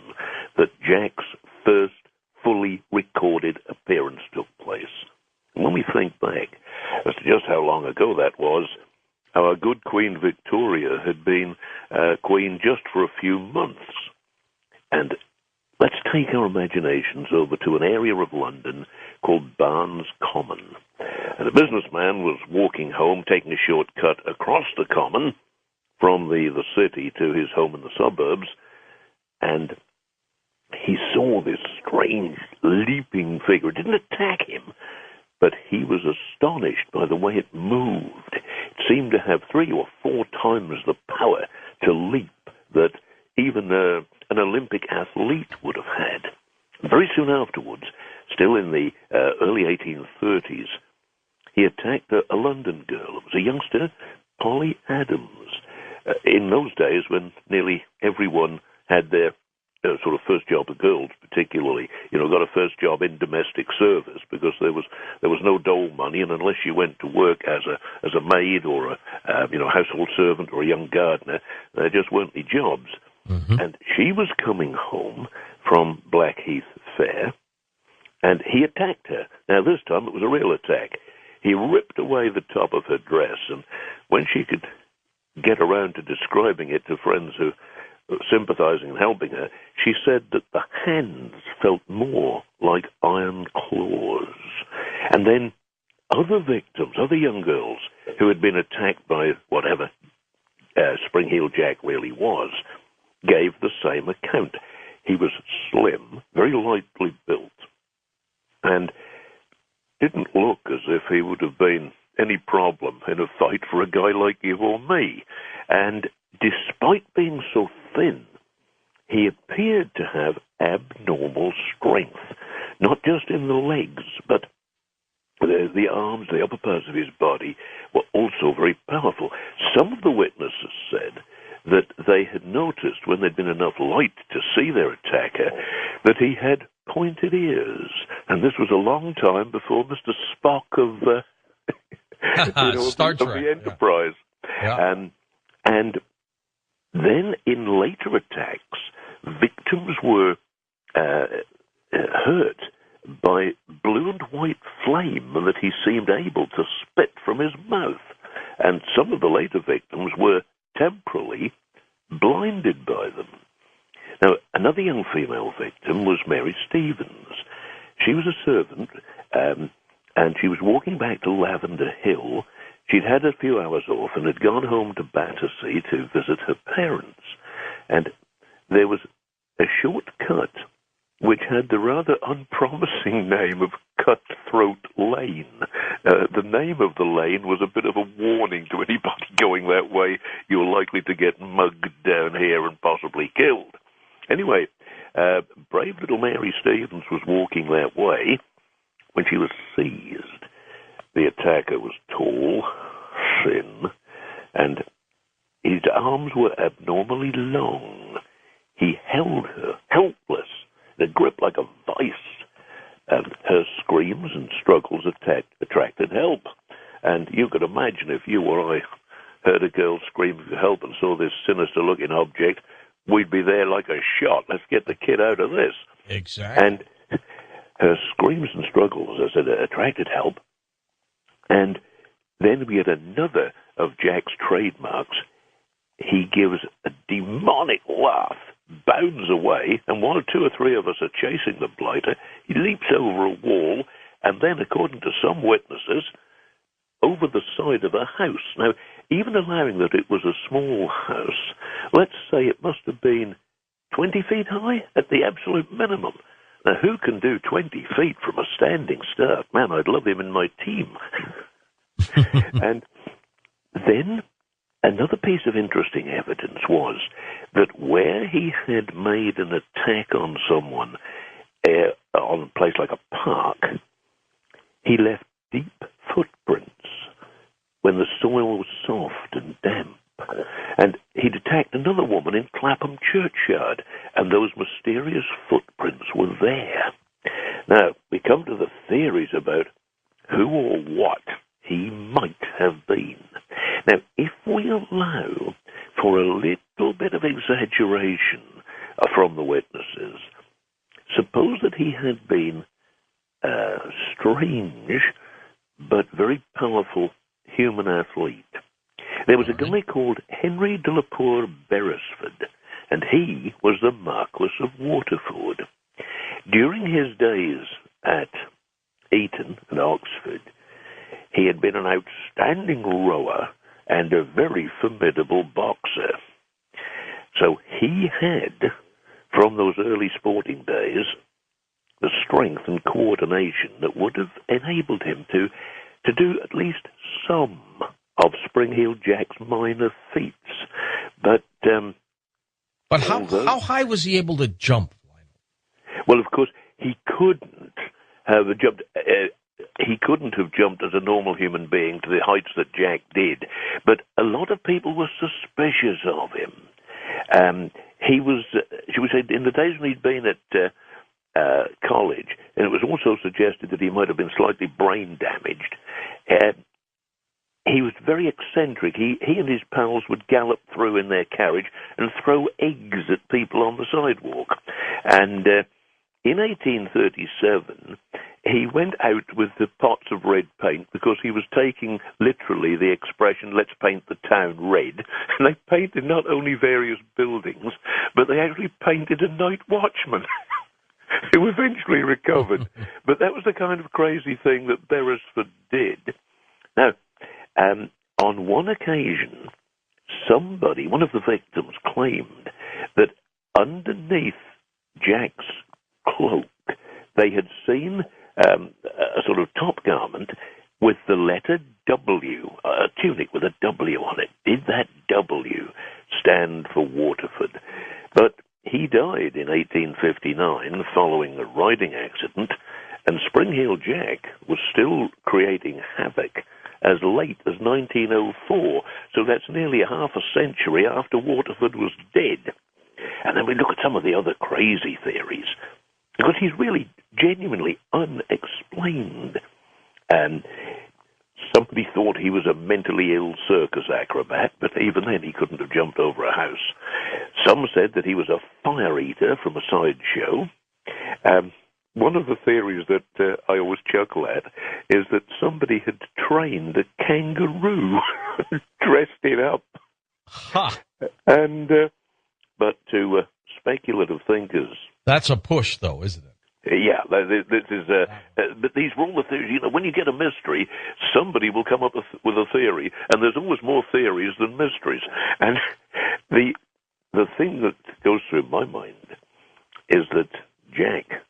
that Jack's first fully recorded appearance took place. And when we think back as to just how long ago that was, our good Queen Victoria had been queen just for a few months. And let's take our imaginations over to an area of London called Barnes Common. And a businessman was walking home, taking a shortcut across the common from the city to his home in the suburbs, and he saw this strange leaping figure. It didn't attack him, but he was astonished by the way it moved. It seemed to have 3 or 4 times the power to leap that even an Olympic athlete would have had. Very soon afterwards, still in the early 1830s, he attacked a London girl. It was a youngster, Polly Adams. In those days, when nearly everyone had their sort of first job, the girls particularly, got a first job in domestic service because there was no dole money, and unless you went to work as a maid or a household servant or a young gardener, there just weren't any jobs. Mm-hmm. And she was coming home from Blackheath Fair, and he attacked her. Now this time it was a real attack. He ripped away the top of her dress, and when she could get around to describing it to friends who were sympathizing and helping her, she said that the hands felt more like iron claws. And then other victims, other young girls who had been attacked by whatever Spring-Heel Jack really was, gave the same account. He was slim, very lightly built, and didn't look as if he would have been any problem in a fight for a guy like you or me. And despite being so thin, he appeared to have abnormal strength, not just in the legs, but the arms, the upper parts of his body were also very powerful. Some of the witnesses said that they had noticed, when there'd been enough light to see their attacker, that he had pointed ears. And this was a long time before Mr. Spock of Star Trek, of the Enterprise. Yeah. And then in later attacks, victims were hurt by blue and white flame that he seemed able to spit from his mouth. And some of the later victims were temporarily blinded by them. Now, another young female victim was Mary Stevens. She was a servant, and she was walking back to Lavender Hill. She'd had a few hours off and had gone home to Battersea to visit her parents. And there was a short cut which had the rather unpromising name of Cutthroat Lane. The name of the lane was a bit of a warning to anybody going that way. You're likely to get mugged down here and possibly killed. Anyway, brave little Mary Stevens was walking that way when she was seized. The attacker was tall, thin, and his arms were abnormally long. He held her helpless, in a grip like a vice, and her screams and struggles attracted help. And you could imagine if you or I heard a girl screaming for help and saw this sinister-looking object, we'd be there like a shot. Let's get the kid out of this. Exactly. And her screams and struggles, as I said, attracted help. And then we had another of Jack's trademarks. He gives a demonic laugh, bounds away, and while 2 or 3 of us are chasing the blighter, he leaps over a wall, and then, according to some witnesses, over the side of a house. Now, even allowing that it was a small house, let's say it must have been 20 feet high at the absolute minimum. Now, who can do 20 feet from a standing start? Man, I'd love him in my team. And then another piece of interesting evidence was that where he had made an attack on someone on a place like a park, he left deep footprints when the soil was soft and damp. And he'd attacked another woman in Clapham churchyard, and those mysterious footprints were there. Now, we come to the theories about who or what he might have been. Now, if we allow for a little bit of exaggeration from the witnesses, suppose that he had been a strange but very powerful human athlete. There was a guy called Henry de la Poor Beresford, and he was the Marquis of Waterford. During his days at Eton and Oxford, he had been an outstanding rower and a very formidable boxer. So he had from those early sporting days, the strength and coordination that would have enabled him to do at least some of Spring Heel Jack's minor feats. But how high was he able to jump? Well, of course, he couldn't have jumped. He couldn't have jumped as a normal human being to the heights that Jack did. But a lot of people were suspicious of him. He was, should we say, in the days when he'd been at college, and it was also suggested that he might have been slightly brain damaged. He was very eccentric. He and his pals would gallop through in their carriage and throw eggs at people on the sidewalk. And in 1837, he went out with the pots of red paint because he was taking literally the expression, let's paint the town red. And they painted not only various buildings, but they actually painted a night watchman who eventually recovered. But that was the kind of crazy thing that Beresford did. Now, on one occasion, one of the victims, claimed that underneath Jack's cloak, they had seen a sort of top garment with the letter W, a tunic with a W on it. Did that W stand for Waterford? But he died in 1859 following a riding accident, and Spring Heel Jack was still creating havoc as late as 1904. So that's nearly a half a century after Waterford was dead. And then we look at some of the other crazy theories, because he's really genuinely unexplained. And somebody thought he was a mentally ill circus acrobat, but even then he couldn't have jumped over a house. Some said that he was a fire eater from a sideshow. One of the theories that I always chuckle at is that somebody had trained a kangaroo, dressed it up. Huh. And but to speculative thinkers, that's a push, though, isn't it? Yeah, this is. But these were all the theories. You know, when you get a mystery, somebody will come up with a theory, and there's always more theories than mysteries. And the thing that goes through my mind is that Jack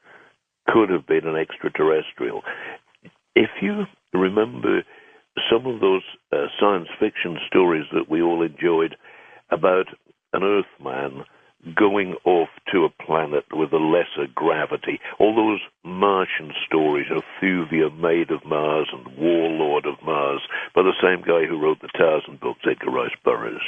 could have been an extraterrestrial. If you remember some of those science fiction stories that we all enjoyed about an Earthman going off to a planet with a lesser gravity, all those Martian stories of Thuvia, Maid of Mars, and Warlord of Mars, by the same guy who wrote the Tarzan books, Edgar Rice Burroughs.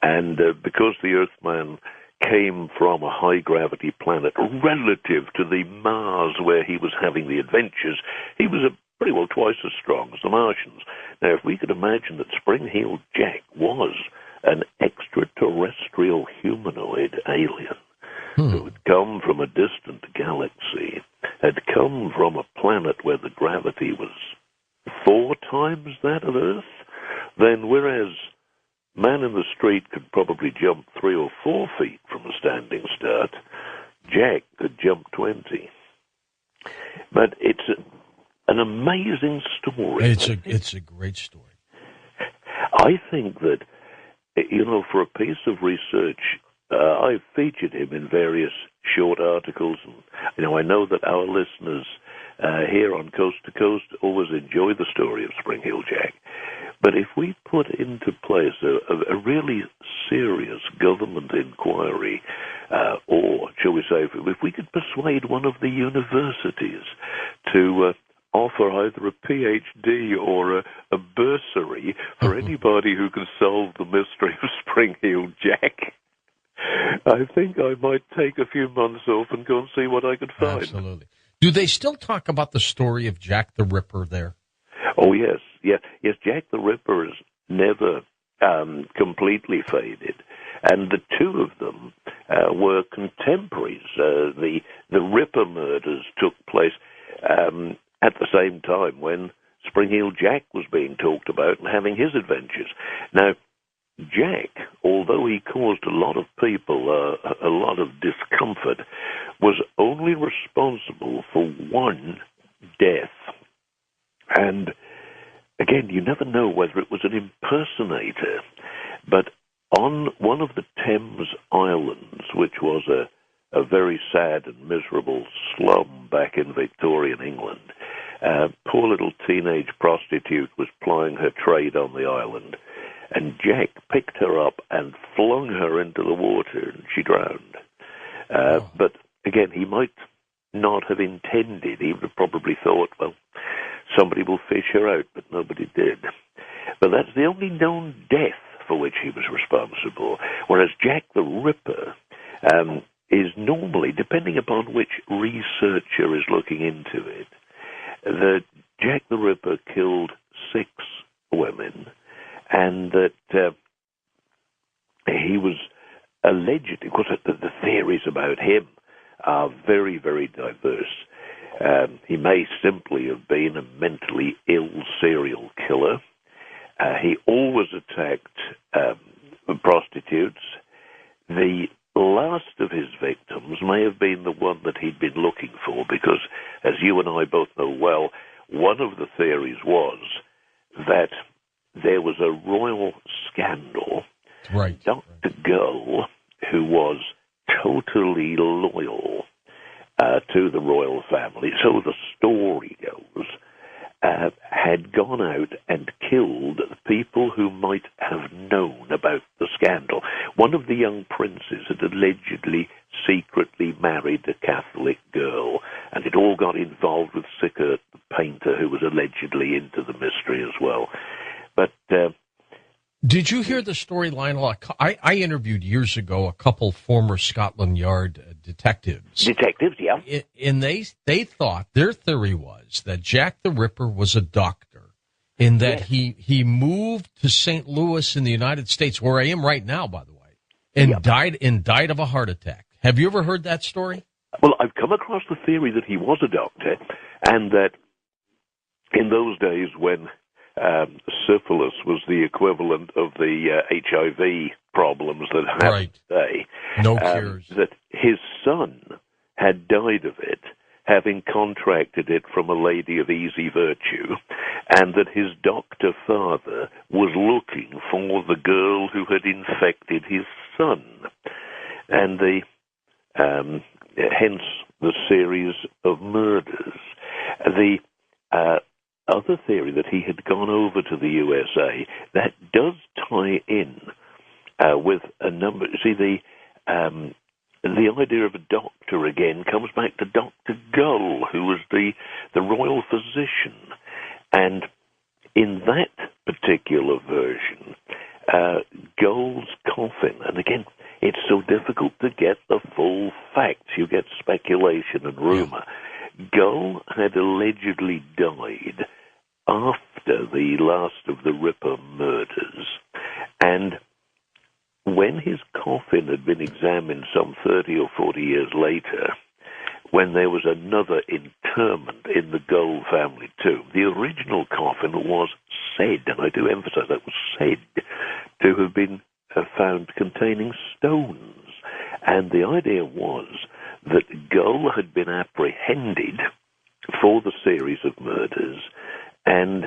And because the Earthman came from a high-gravity planet relative to the Mars where he was having the adventures, he was pretty well twice as strong as the Martians. Now, if we could imagine that Spring Heel Jack was an extraterrestrial humanoid alien who had come from a distant galaxy, had come from a planet where the gravity was 4 times that of Earth, then whereas man in the street could probably jump 3 or 4 feet from a standing start, Jack could jump 20. But it's an amazing story. It's a great story. I think that, you know, for a piece of research, I've featured him in various short articles. And, you know, I know that our listeners here on Coast to Coast always enjoy the story of Spring Heel Jack. But if we put into place a really serious government inquiry, or shall we say, if we could persuade one of the universities to offer either a PhD or a bursary for anybody who can solve the mystery of Spring Heel Jack, I think I might take a few months off and go and see what I could find. Absolutely. Do they still talk about the story of Jack the Ripper there? Oh, yes. Yes, Jack the Ripper has never completely faded. And the two of them were contemporaries. The Ripper murders took place at the same time when Spring Heel Jack was being talked about and having his adventures. Now, Jack, although he caused a lot of people a lot of discomfort, was only responsible for 1 death. And again, you never know whether it was an impersonator, but on one of the Thames Islands, which was a very sad and miserable slum back in Victorian England. Poor little teenage prostitute was plying her trade on the island, and Jack picked her up and flung her into the water, and she drowned. But again, he might not have intended. He would have probably thought, well, somebody will fish her out, but nobody did. But that's the only known death for which he was responsible, whereas Jack the Ripper is normally, depending upon which researcher is looking into it, that Jack the Ripper killed 6 women, and that he was alleged, of course, the theories about him are very, very diverse. He may simply have been a mentally ill serial killer. He always attacked prostitutes. The last of his victims may have been the one that he'd been looking for, because, as you and I both know well, one of the theories was that there was a royal scandal. Right. Dr. Gull, who was totally loyal to the royal family, so the story goes, had gone out and killed people who might have known about the scandal. One of the young princes had allegedly secretly married a Catholic girl, and it all got involved with Sickert, the painter, who was allegedly into the mystery as well. But did you hear the story, Lionel? I interviewed years ago a couple former Scotland Yard detectives. Detectives, yeah. And they thought, their theory was that Jack the Ripper was a doctor, in that he moved to St. Louis in the United States, where I am right now, by the way, and died of a heart attack. Have you ever heard that story? Well, I've come across the theory that he was a doctor, and that in those days when syphilis was the equivalent of the HIV problems that happen today. No cures. That his son had died of it, having contracted it from a lady of easy virtue, and that his doctor father was looking for the girl who had infected his son. And hence the series of murders. The other theory that he had gone over to the USA, that does tie in with a number. See, the idea of a doctor again comes back to Dr. Gull, who was the royal physician, and in that particular version, Gull's coffin, and again, it's so difficult to get the full facts. You get speculation and rumor. Gull had allegedly died after the last of the Ripper murders, and when his coffin had been examined some 30 or 40 years later, when there was another interment in the Gull family tomb, the original coffin was said, and I do emphasize that was said, to have been found containing stones. And the idea was that Gull had been apprehended for the series of murders, and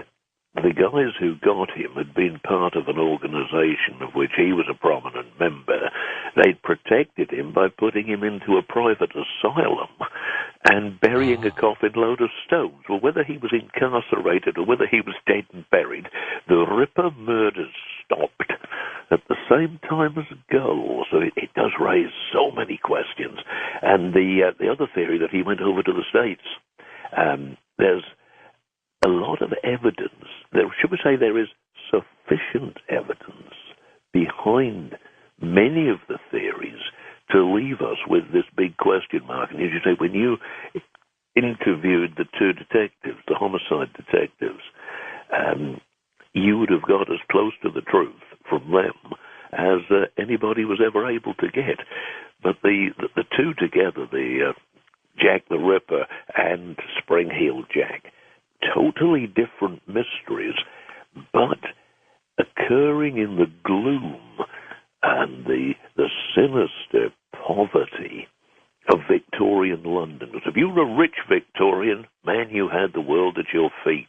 the guys who got him had been part of an organization of which he was a prominent member. They'd protected him by putting him into a private asylum and burying a coffin load of stones. Well, whether he was incarcerated or whether he was dead and buried, the Ripper murders stopped at the same time as Gull. So it does raise so many questions. And the other theory that he went over to the States, there's a lot of evidence, should we say there is sufficient evidence behind many of the theories to leave us with this big question mark. And as you say, when you interviewed the two detectives, the homicide detectives, you would have got as close to the truth from them as anybody was ever able to get. But the two together, the Jack the Ripper and Spring-Heeled Jack, totally different mysteries, but occurring in the gloom and the sinister poverty of Victorian London. Because if you were a rich Victorian, man, you had the world at your feet.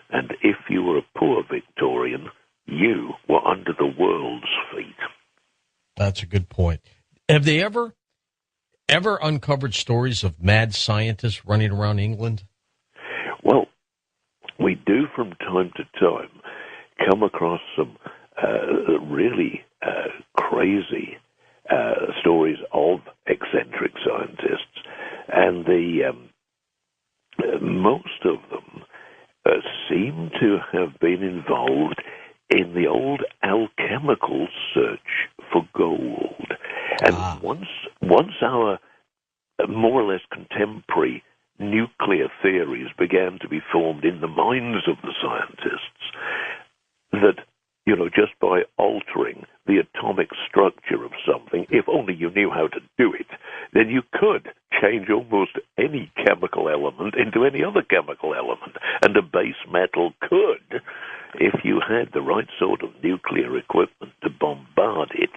And if you were a poor Victorian, you were under the world's feet. That's a good point. Have they ever, ever uncovered stories of mad scientists running around England? Well, we do from time to time come across some really crazy stories of eccentric scientists, and the most of them seem to have been involved in the old alchemical search for gold. And once our more or less contemporary nuclear theories began to be formed in the minds of the scientists, that, just by altering the atomic structure of something, if only you knew how to do it, then you could change almost any chemical element into any other chemical element. And a base metal could, if you had the right sort of nuclear equipment to bombard it,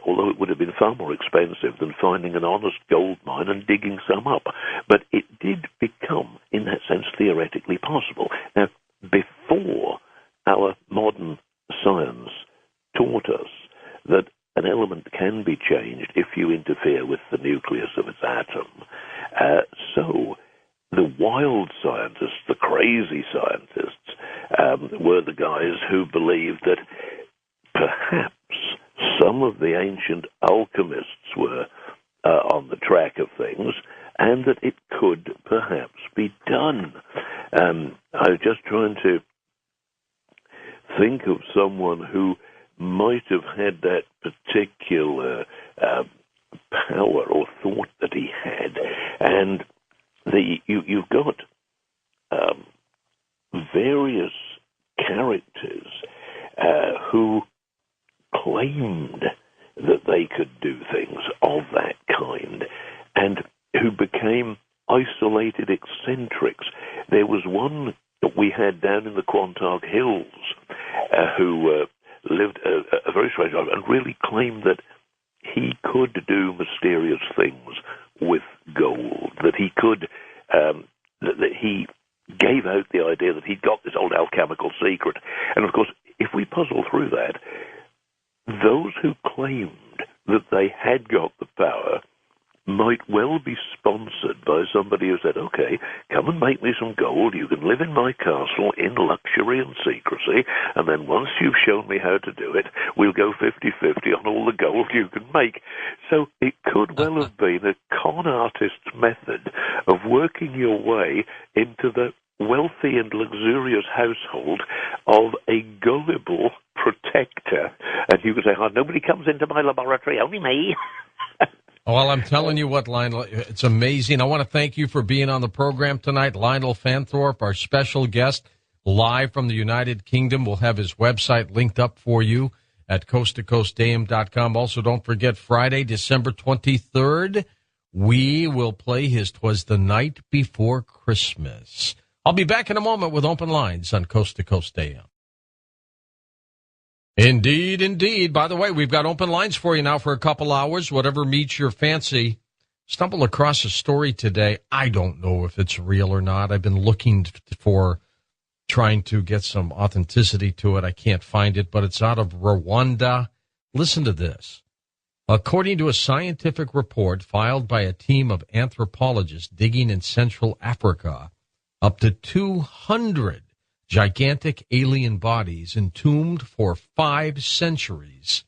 although it would have been far more expensive than finding an honest gold mine and digging some up. But it did become, in that sense, theoretically possible. Now, before our modern science taught us that an element can be changed if you interfere with the nucleus of its atom. So the wild scientists, the crazy scientists, were the guys who believed that perhaps some of the ancient alchemists were on the track of things, and that it could perhaps be done. I was just trying to think of someone who might have had that particular power or thought that he had. And you've got various characters who claimed that they could do things of that kind and who became isolated eccentrics. There was one that we had down in the Quantock Hills who lived a very strange life and really claimed that he could do mysterious things with gold, that he could, that he gave out the idea that he'd got this old alchemical secret. And of course, if we puzzle through that, those who claimed that they had got the power might well be sponsored by somebody who said, okay, come and make me some gold, you can live in my castle in luxury and secrecy, and then once you've shown me how to do it, we'll go 50-50 on all the gold you can make. So it could well have been a con artist's method of working your way into the wealthy and luxurious household of a gullible protector. And you could say, oh, nobody comes into my laboratory, only me. Well, I'm telling you what, Lionel, it's amazing. I want to thank you for being on the program tonight. Lionel Fanthorpe, our special guest, live from the United Kingdom. We'll have his website linked up for you at coasttocoastam.com. Also, don't forget, Friday, December 23rd, we will play his 'Twas the Night Before Christmas. I'll be back in a moment with Open Lines on Coast to Coast AM. Indeed, indeed. By the way, we've got open lines for you now for a couple hours, whatever meets your fancy. Stumbled across a story today. I don't know if it's real or not. I've been looking for, trying to get some authenticity to it. I can't find it, but it's out of Rwanda. Listen to this. According to a scientific report filed by a team of anthropologists digging in Central Africa, up to 200 gigantic alien bodies entombed for 5 centuries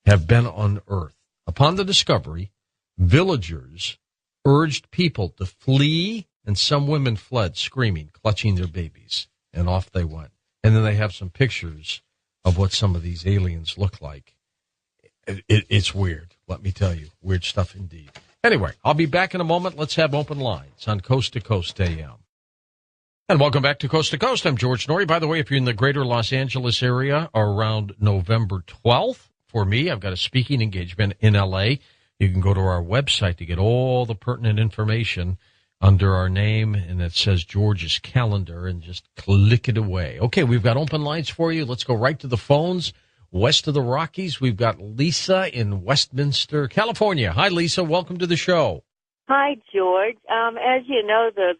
have been unearthed. Upon the discovery, villagers urged people to flee, and some women fled screaming, clutching their babies, and off they went. And then they have some pictures of what some of these aliens look like. It's weird, let me tell you. Weird stuff indeed. Anyway, I'll be back in a moment. Let's have open lines on Coast to Coast AM. And welcome back to Coast to Coast. I'm George Norrie. By the way, if you're in the greater Los Angeles area around November 12th, for me, I've got a speaking engagement in L.A. You can go to our website to get all the pertinent information under our name, and it says George's Calendar, and just click it away. Okay, we've got open lines for you. Let's go right to the phones. West of the Rockies, we've got Lisa in Westminster, California. Hi, Lisa. Welcome to the show. Hi, George. As you know, the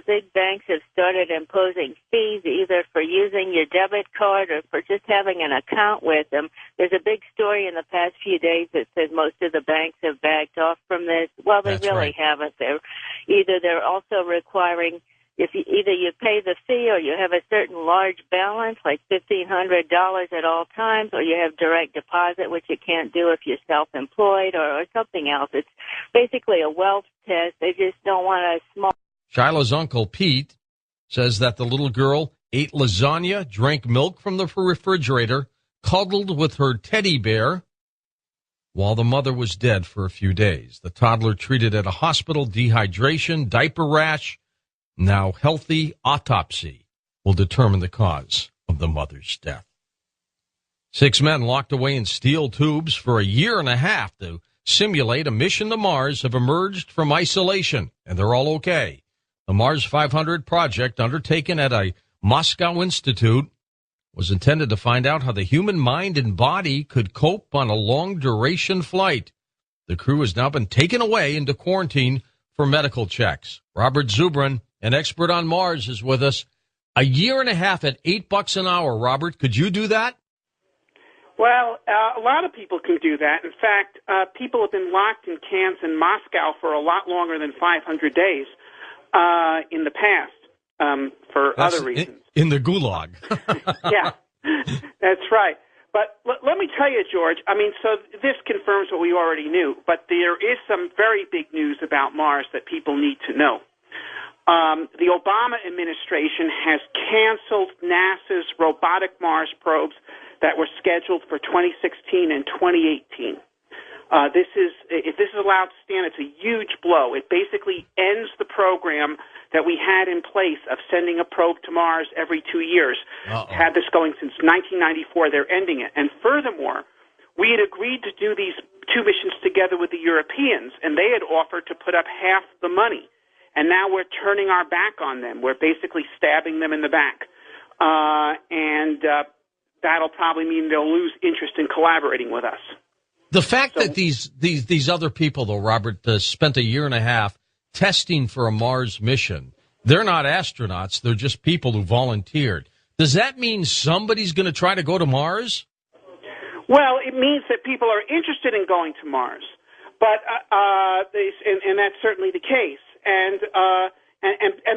big banks have started imposing fees either for using your debit card or for just having an account with them. There's a big story in the past few days that says most of the banks have backed off from this. Well, they really haven't. They're also requiring either you pay the fee or you have a certain large balance, like $1,500 at all times, or you have direct deposit, which you can't do if you're self-employed or something else. It's basically a wealth test. They just don't want a small... Shiloh's uncle, Pete, says that the little girl ate lasagna, drank milk from the refrigerator, cuddled with her teddy bear, while the mother was dead for a few days. The toddler treated at a hospital, dehydration, diaper rash. Now, healthy autopsy will determine the cause of the mother's death. 6 men locked away in steel tubes for a year and a half to simulate a mission to Mars have emerged from isolation, and they're all okay. The Mars 500 project, undertaken at a Moscow institute, was intended to find out how the human mind and body could cope on a long-duration flight. The crew has now been taken away into quarantine for medical checks. Robert Zubrin, an expert on Mars, is with us. A year and a half at $8 an hour. Robert, could you do that? Well, a lot of people can do that. In fact, people have been locked in camps in Moscow for a lot longer than 500 days in the past for other reasons. In the gulag. Yeah, that's right. But let me tell you, George, so this confirms what we already knew, but there is some very big news about Mars that people need to know. The Obama administration has canceled NASA's robotic Mars probes that were scheduled for 2016 and 2018. If this is allowed to stand, it's a huge blow. It basically ends the program that we had in place of sending a probe to Mars every 2 years. Had this going since 1994. They're ending it. And furthermore, we had agreed to do these two missions together with the Europeans, and they had offered to put up half the money. And now we're turning our back on them. We're basically stabbing them in the back. And that'll probably mean they'll lose interest in collaborating with us. The fact that these other people, though, Robert, spent a year and a half testing for a Mars mission, they're not astronauts. They're just people who volunteered. Does that mean somebody's going to try to go to Mars? Well, it means that people are interested in going to Mars. But and that's certainly the case. And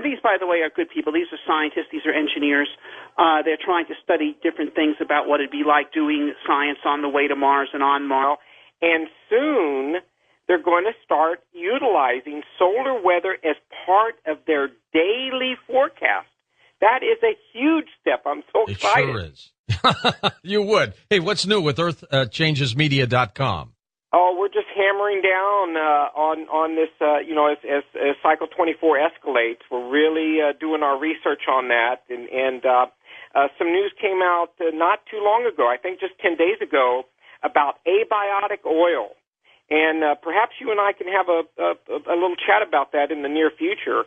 these, by the way, are good people. These are scientists. These are engineers. They're trying to study different things about what it'd be like doing science on the way to Mars and on Mars. And soon they're going to start utilizing solar weather as part of their daily forecast. That is a huge step. I'm so excited. It sure is. You would. Hey, what's new with EarthChangesMedia.com? Oh, we're just hammering down on this, as Cycle 24 escalates. We're really doing our research on that. And some news came out not too long ago, I think just 10 days ago, about abiotic oil. And perhaps you and I can have a little chat about that in the near future.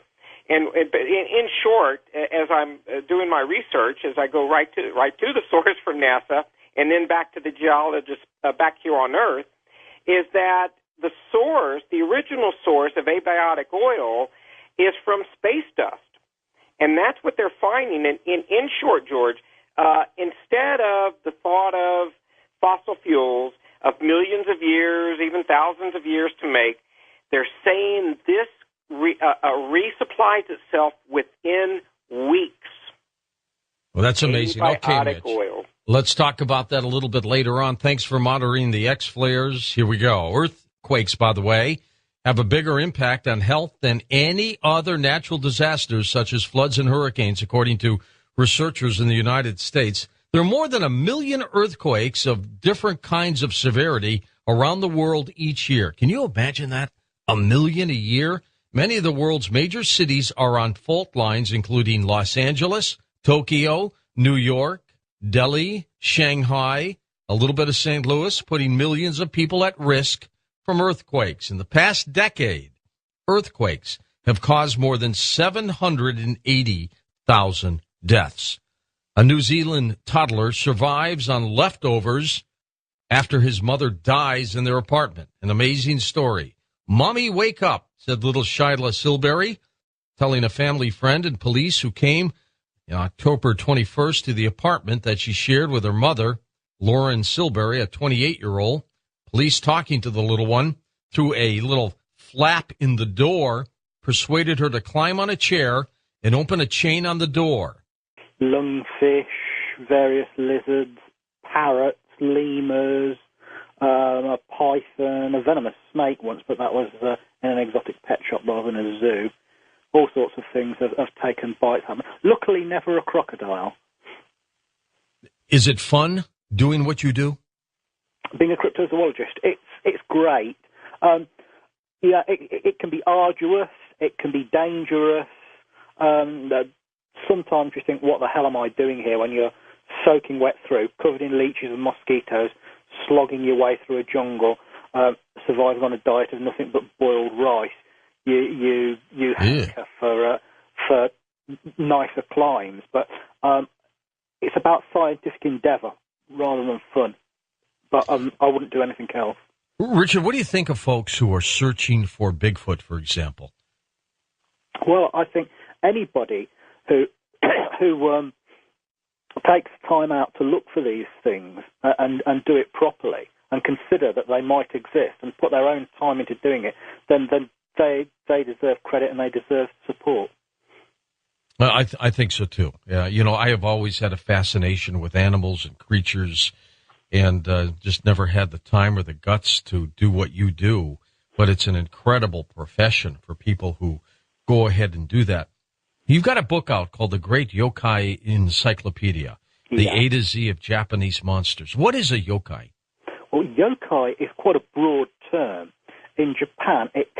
And in short, as I'm doing my research, as I go right to the source from NASA and then back to the geologist back here on Earth, is that the source, the original source of abiotic oil, is from space dust. And that's what they're finding. And in short, George, instead of the thought of fossil fuels of millions of years, even thousands of years to make, they're saying this resupplies itself within weeks. Well, that's amazing. Okay, Mitch. Oil. Let's talk about that a little bit later on. Thanks for monitoring the X-flares. Here we go. Earthquakes, by the way, have a bigger impact on health than any other natural disasters, such as floods and hurricanes, according to researchers in the United States. There are more than 1 million earthquakes of different kinds of severity around the world each year. Can you imagine that? 1 million a year? Many of the world's major cities are on fault lines, including Los Angeles, Tokyo, New York, Delhi, Shanghai, a little bit of St. Louis, putting millions of people at risk from earthquakes. In the past decade, earthquakes have caused more than 780,000 deaths. A New Zealand toddler survives on leftovers after his mother dies in their apartment. An amazing story. "Mommy, wake up," said little Shyla Silberry, telling a family friend and police who came on October 21st to the apartment that she shared with her mother, Lauren Silberry, a 28-year-old. Police talking to the little one through a little flap in the door persuaded her to climb on a chair and open a chain on the door. Lungfish, various lizards, parrots, lemurs, a python, a venomous snake once, but that was in an exotic pet shop rather than a zoo. All sorts of things have taken bites at me. Luckily, never a crocodile. Is it fun doing what you do? Being a cryptozoologist, it's great. Yeah, it can be arduous. It can be dangerous. Sometimes you think, what the hell am I doing here, when you're soaking wet through, covered in leeches and mosquitoes, slogging your way through a jungle, surviving on a diet of nothing but boiled rice. You hanker for nicer climes, but it's about scientific endeavour rather than fun. But I wouldn't do anything else. Richard, what do you think of folks who are searching for Bigfoot, for example? Well, I think anybody who takes time out to look for these things and do it properly and consider that they might exist and put their own time into doing it, then they deserve credit and they deserve support. Well, I think so too. Yeah, I have always had a fascination with animals and creatures, and just never had the time or the guts to do what you do. But it's an incredible profession for people who go ahead and do that. You've got a book out called The Great Yokai Encyclopedia, the A to Z of Japanese monsters. What is a yokai? Well, yokai is quite a broad term. In Japan, it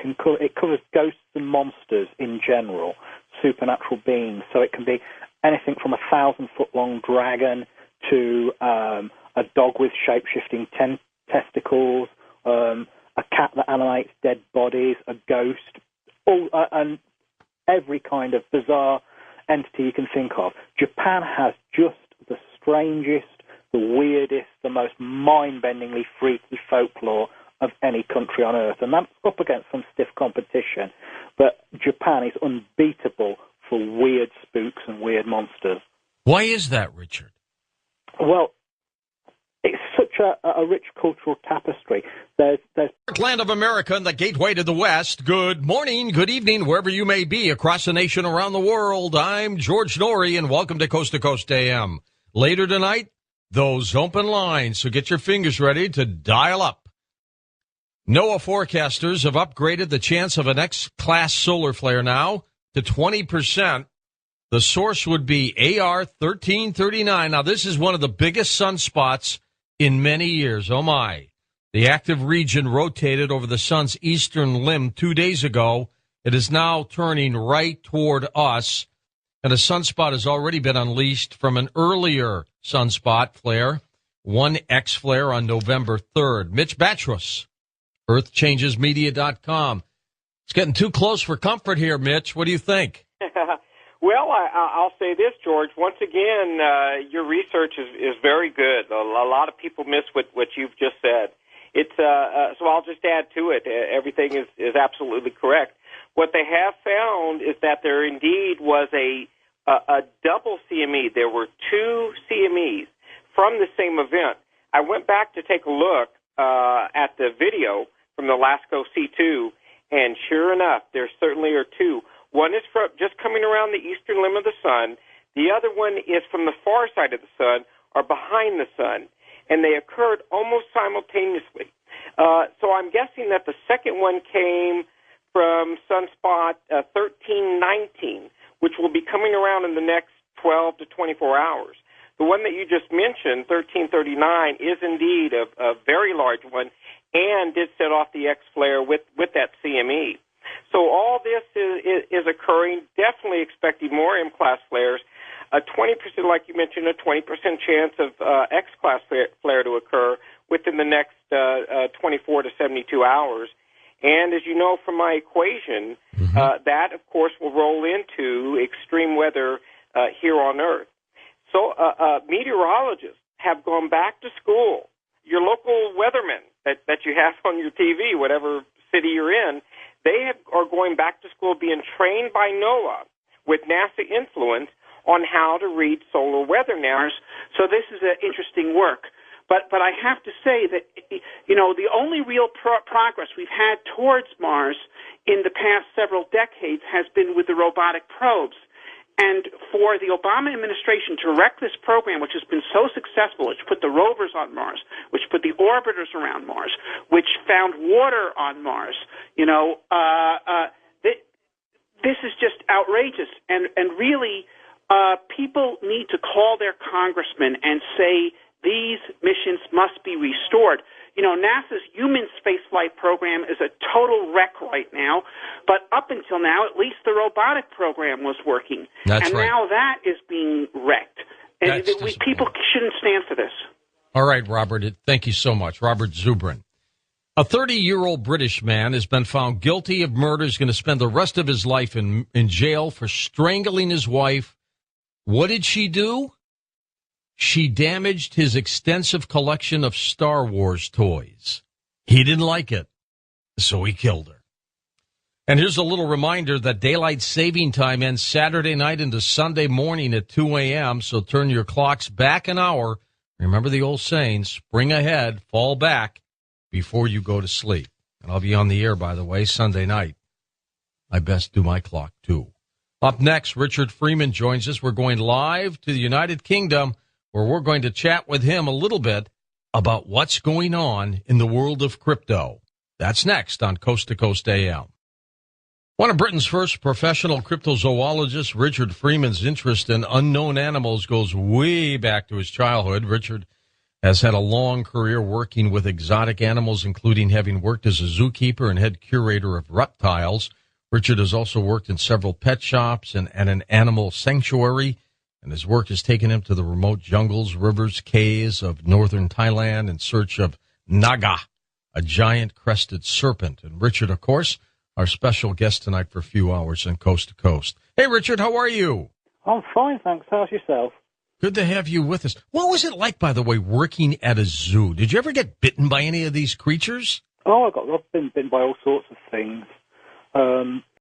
covers ghosts and monsters in general, supernatural beings. So it can be anything from a 1,000-foot-long dragon to a dog with shape-shifting testicles, a cat that animates dead bodies, a ghost, and every kind of bizarre entity you can think of. Japan has just the strangest, the weirdest, the most mind-bendingly freaky folklore of any country on earth, and that's up against some stiff competition. But Japan is unbeatable for weird spooks and weird monsters. Why is that, Richard? Well, it's such a rich cultural tapestry. There's Land of America and the gateway to the West. Good morning, good evening, wherever you may be across the nation, around the world. I'm George Norrie, and welcome to Coast AM. Later tonight, those open lines, so get your fingers ready to dial up. NOAA forecasters have upgraded the chance of an X-class solar flare now to 20%. The source would be AR 1339. Now, this is one of the biggest sunspots in many years. Oh, my. The active region rotated over the sun's eastern limb 2 days ago. It is now turning right toward us, and a sunspot has already been unleashed from an earlier sunspot flare, one X flare on November 3rd. Mitch Batros, EarthChangesMedia.com. It's getting too close for comfort here, Mitch. What do you think? Well, I'll say this, George. Once again, your research is very good. A lot of people miss what you've just said. It's so I'll just add to it. Everything is absolutely correct. What they have found is that there indeed was a double CME. There were two CMEs from the same event. I went back to take a look at the video from the LASCO C2, and sure enough, there certainly are two. One is from just coming around the eastern limb of the sun. The other one is from the far side of the sun or behind the sun, and they occurred almost simultaneously. So I'm guessing that the second one came from sunspot 1319, which will be coming around in the next 12 to 24 hours. The one that you just mentioned, 1339, is indeed a very large one and did set off the X flare with that CME. So all this is occurring, definitely expecting more M-class flares, a 20%, like you mentioned, a 20% chance of X-class flare to occur within the next 24 to 72 hours. And as you know from my equation, that, of course, will roll into extreme weather here on Earth. So meteorologists have gone back to school. Your local weatherman that you have on your TV, whatever city you're in, are going back to school being trained by NOAA with NASA influence on how to read solar weather now. So this is interesting work. But I have to say that, the only real progress we've had towards Mars in the past several decades has been with the robotic probes. And for the Obama administration to wreck this program, which has been so successful, which put the rovers on Mars, which put the orbiters around Mars, which found water on Mars, this is just outrageous. And really, people need to call their congressmen and say these missions must be restored. NASA's human spaceflight program is a total wreck right now, but up until now, at least the robotic program was working. That's right. Now that is being wrecked. And people shouldn't stand for this. All right, Robert, thank you so much. Robert Zubrin. A 30-year-old British man has been found guilty of murder. He's going to spend the rest of his life in jail for strangling his wife. What did she do? She damaged his extensive collection of Star Wars toys. He didn't like it, so he killed her. And here's a little reminder that daylight saving time ends Saturday night into Sunday morning at 2 a.m., so turn your clocks back an hour. Remember the old saying, spring ahead, fall back before you go to sleep. And I'll be on the air, by the way, Sunday night. I best do my clock, too. Up next, Richard Freeman joins us. We're going live to the United Kingdom, where we're going to chat with him a little bit about what's going on in the world of crypto. That's next on Coast to Coast AM. One of Britain's first professional cryptozoologists, Richard Freeman's interest in unknown animals goes way back to his childhood. Richard has had a long career working with exotic animals, including having worked as a zookeeper and head curator of reptiles. Richard has also worked in several pet shops and at an animal sanctuary, and his work has taken him to the remote jungles, rivers, caves of northern Thailand in search of Naga, a giant crested serpent. And Richard, of course, our special guest tonight for a few hours on Coast to Coast. Hey, Richard, how are you? I'm fine, thanks. How's yourself? Good to have you with us. What was it like, by the way, working at a zoo? Did you ever get bitten by any of these creatures? Oh, I've been bitten by all sorts of things.